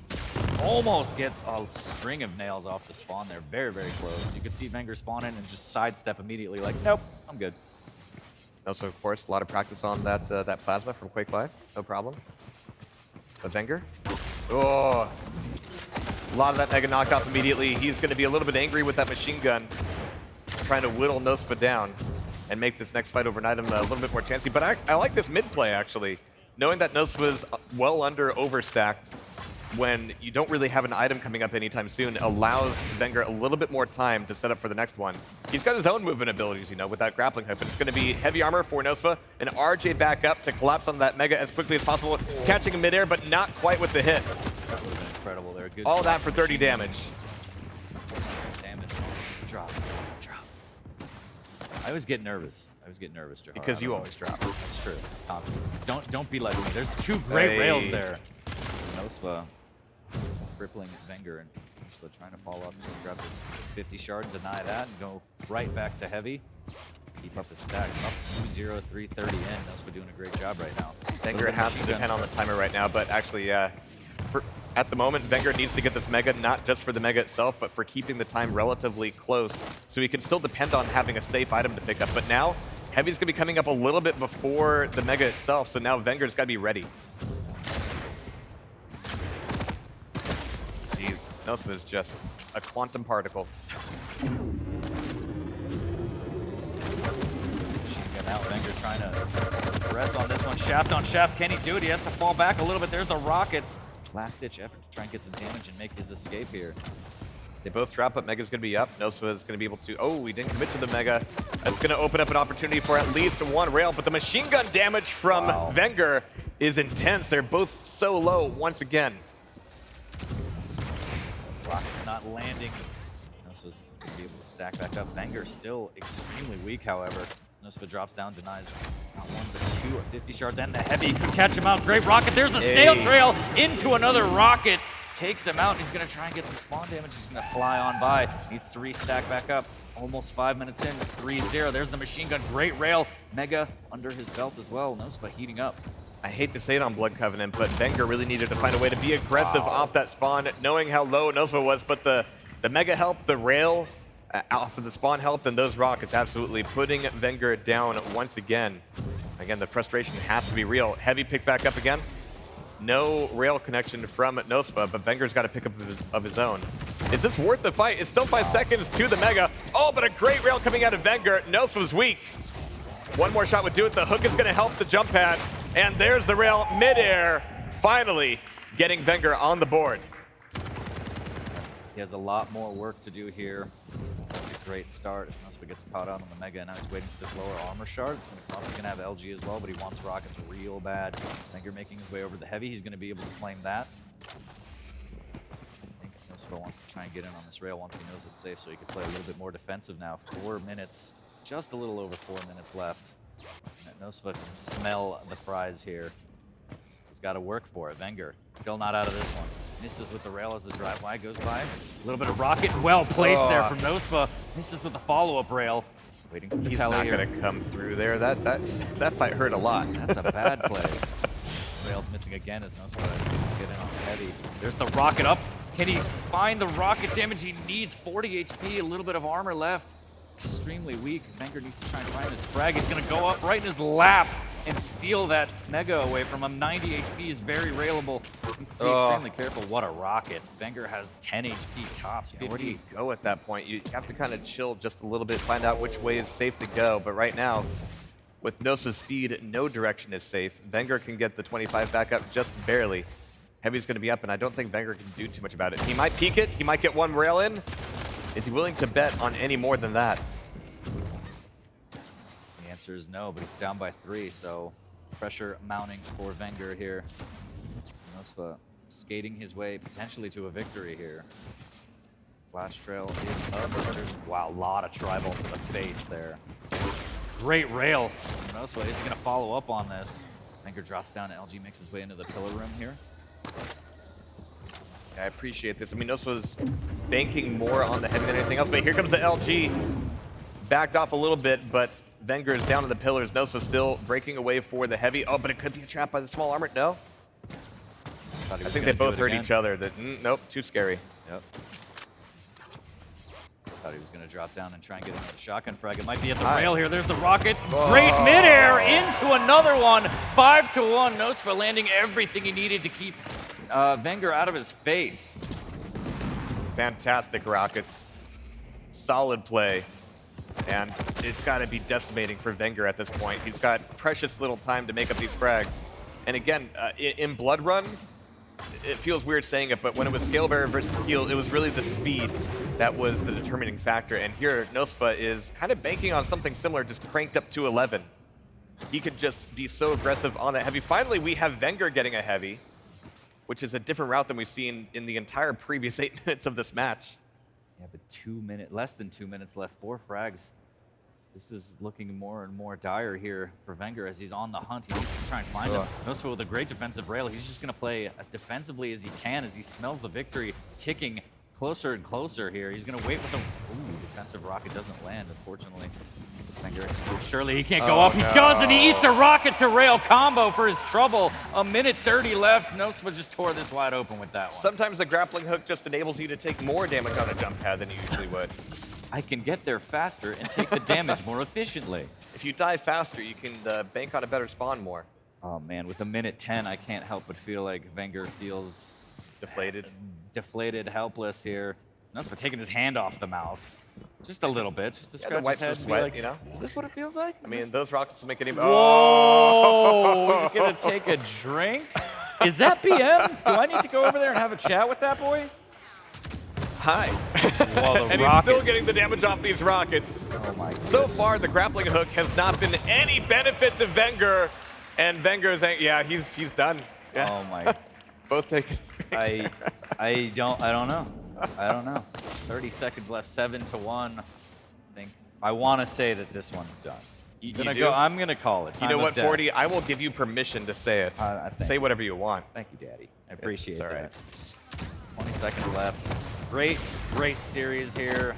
[SPEAKER 2] Almost gets a string of nails off the spawn there. Very, very close. You could see Vengeur spawn in and just sidestep immediately like, nope, I'm good.
[SPEAKER 1] Also, of course, a lot of practice on that plasma from Quake 5. No problem. But Vengeur. Oh. A lot of that Mega knocked off immediately. He's going to be a little bit angry with that machine gun, trying to whittle nosfa down and make this next fight overnight him a little bit more chancy. But I like this mid play, actually. Knowing that nosfa's well under overstacked when you don't really have an item coming up anytime soon allows Vengeur a little bit more time to set up for the next one. He's got his own movement abilities, you know, with that grappling hook, but it's going to be heavy armor for nosfa, and RJ back up to collapse on that Mega as quickly as possible, catching him midair, but not quite with the hit.
[SPEAKER 2] That would have been incredible there. Good.
[SPEAKER 1] All that for 30 damage.
[SPEAKER 2] Damage. Drop. I was getting nervous. Jahar.
[SPEAKER 1] Because you always drop.
[SPEAKER 2] That's true. Constantly. Don't be like me. There's two great rails there. nosfa crippling vengeur, and nosfa trying to follow up and grab this 50 shard and deny that and go right back to heavy. Keep up his stack. Up 2-0, 3:30 in. nosfa doing a great job right now.
[SPEAKER 1] Vengeur has to depend on the timer right now, but actually, at the moment, Vengeur needs to get this Mega, not just for the Mega itself, but for keeping the time relatively close, so he can still depend on having a safe item to pick up. But now, Heavy's going to be coming up a little bit before the Mega itself, so now Vengeur's got to be ready. Jeez, nosfa is just a quantum particle.
[SPEAKER 2] Out, vengeur trying to press on this one. Shaft on shaft. Can he do it? He has to fall back a little bit. There's the rockets. Last-ditch effort to try and get some damage and make his escape here.
[SPEAKER 1] They both drop, but Mega's going to be up. nosfa is going to be able to... Oh, he didn't commit to the Mega. That's going to open up an opportunity for at least one rail, but the machine gun damage from Vengeur is intense. They're both so low once again.
[SPEAKER 2] Rockets not landing. nosfa's going to be able to stack back up. Vengeur still extremely weak, however. nosfa drops down, denies not one but two of 50 shards, and the heavy can catch him out. Great rocket. There's a snail trail into another rocket. Takes him out, and he's going to try and get some spawn damage. He's going to fly on by. Needs to restack back up. Almost 5 minutes in. 3-0. There's the machine gun. Great rail. Mega under his belt as well. nosfa heating up.
[SPEAKER 1] I hate to say it on Blood Covenant, but Vengeur really needed to find a way to be aggressive off that spawn, knowing how low nosfa was, but the Mega help, the rail, off of the spawn help, and those rockets absolutely putting Vengeur down once again. Again, the frustration has to be real. Heavy pick back up again. No rail connection from nosfa, but Vengeur's got to pick up of his own. Is this worth the fight? It's still 5 seconds to the Mega. Oh, but a great rail coming out of Vengeur. nosfa's weak. One more shot would do it. The hook is going to help the jump pads. And there's the rail midair, finally getting Vengeur on the board.
[SPEAKER 2] He has a lot more work to do here. That's a great start. If nosfa gets caught out on the Mega, and now he's waiting for this lower armor shard. It's going to come. He's going to have LG as well, but he wants rockets real bad. Vengeur making his way over the heavy. He's going to be able to claim that. I think nosfa wants to try and get in on this rail once he knows it's safe, so he can play a little bit more defensive now. 4 minutes, just a little over 4 minutes left. And nosfa can smell the prize here. He's got to work for it. Vengeur still not out of this one. Misses with the rail as the drive-by goes by. A little bit of rocket, well placed there from nosfa. Misses with the follow-up rail. Waiting for the tally here.
[SPEAKER 1] He's not going to come through there. That fight hurt a lot.
[SPEAKER 2] That's a bad play. Rail's missing again as nosfa get in on heavy. There's the rocket up. Can he find the rocket damage? He needs 40 HP, a little bit of armor left. Extremely weak. Vengeur needs to try and find this frag. He's going to go up right in his lap and steal that Mega away from him. 90 HP is very railable. Needs to be extremely careful. What a rocket. Vengeur has 10 HP tops. 50.
[SPEAKER 1] Where do you go at that point? You have to kind of chill just a little bit, find out which way is safe to go. But right now, with nosfa's speed, no direction is safe. Vengeur can get the 25 back up just barely. Heavy's going to be up, and I don't think Vengeur can do too much about it. He might peek it. He might get one rail in. Is he willing to bet on any more than that?
[SPEAKER 2] The answer is no, but he's down by 3, so pressure mounting for Vengeur here. nosfa skating his way potentially to a victory here. Flash trail is up. Wow, a lot of tribal to the face there. Great rail from nosfa. Is he going to follow up on this? Vengeur drops down, and LG makes his way into the pillar room here.
[SPEAKER 1] I appreciate this. I mean, nosfa's banking more on the heavy than anything else, but here comes the LG. Backed off a little bit, but Vengeur is down to the pillars. nosfa still breaking away for the heavy. Oh, but it could be a trap by the small armor. No? I think they both hurt each other. Nope, too scary.
[SPEAKER 2] Yep. Thought he was going to drop down and try and get another shotgun frag. It might be at the rail here. There's the rocket. Great midair into another one. 5-1. nosfa landing everything he needed to keep Vengeur out of his face.
[SPEAKER 1] Fantastic rockets. Solid play. And it's got to be decimating for Vengeur at this point. He's got precious little time to make up these frags. And again, in Blood Run, it feels weird saying it, but when it was Scale Bearer versus Heal, it was really the speed that was the determining factor. And here, nosfa is kind of banking on something similar, just cranked up to 11. He could just be so aggressive on that heavy. Finally, we have Vengeur getting a heavy, which is a different route than we've seen in the entire previous 8 minutes of this match.
[SPEAKER 2] Yeah, but less than 2 minutes left. 4 frags This is looking more and more dire here for vengeur as he's on the hunt. He needs to try and find him. nosfa with a great defensive rail. He's just going to play as defensively as he can as he smells the victory ticking closer and closer here. He's going to wait with the... Ooh, defensive rocket doesn't land, unfortunately. vengeur, surely he can't go up. He does, and he eats a rocket to rail combo for his trouble. A minute 30 left. nosfa just tore this wide open with that one.
[SPEAKER 1] Sometimes the grappling hook just enables you to take more damage on a jump pad than you usually would.
[SPEAKER 2] I can get there faster and take the damage more efficiently.
[SPEAKER 1] If you die faster, you can bank on a better spawn more.
[SPEAKER 2] Oh man, with a minute 10, I can't help but feel like vengeur feels deflated, helpless here. nosfa taking his hand off the mouse. Just a little bit, just to scratch his head and be like,
[SPEAKER 1] you know?
[SPEAKER 2] Is this what it feels like?
[SPEAKER 1] I mean, those rockets will make it even...
[SPEAKER 2] Whoa! You're gonna take a drink? Is that BM? Do I need to go over there and have a chat with that boy?
[SPEAKER 1] Hi.
[SPEAKER 2] Whoa,
[SPEAKER 1] and he's still getting the damage off these rockets.
[SPEAKER 2] Oh my God.
[SPEAKER 1] So far, the grappling hook has not been any benefit to vengeur, and vengeur's, yeah, he's done. Yeah.
[SPEAKER 2] Oh my.
[SPEAKER 1] Both taken.
[SPEAKER 2] I don't know. 30 seconds left, 7-1. I think I want to say that this one's done. I'm gonna call it.
[SPEAKER 1] You know what, 40? I will give you permission to say it. Say whatever you want.
[SPEAKER 2] Thank you, Daddy. I appreciate
[SPEAKER 1] that.
[SPEAKER 2] Right. 20 seconds left. Great series here.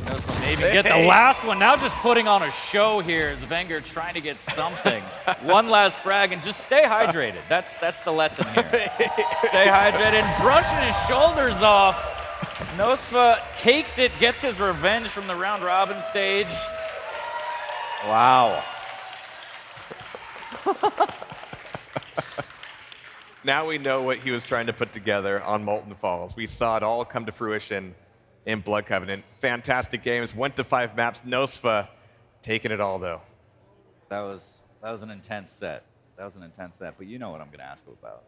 [SPEAKER 2] nosfa maybe get the last one. Now just putting on a show here as vengeur trying to get something. One last frag and just stay hydrated. That's the lesson here. Stay hydrated. Brushing his shoulders off. nosfa takes it, gets his revenge from the round robin stage. Wow.
[SPEAKER 1] Now we know what he was trying to put together on Molten Falls. We saw it all come to fruition in Blood Covenant. Fantastic games, went to 5 maps. nosfa taking it all, though.
[SPEAKER 2] That was an intense set. But you know what I'm going to ask him about.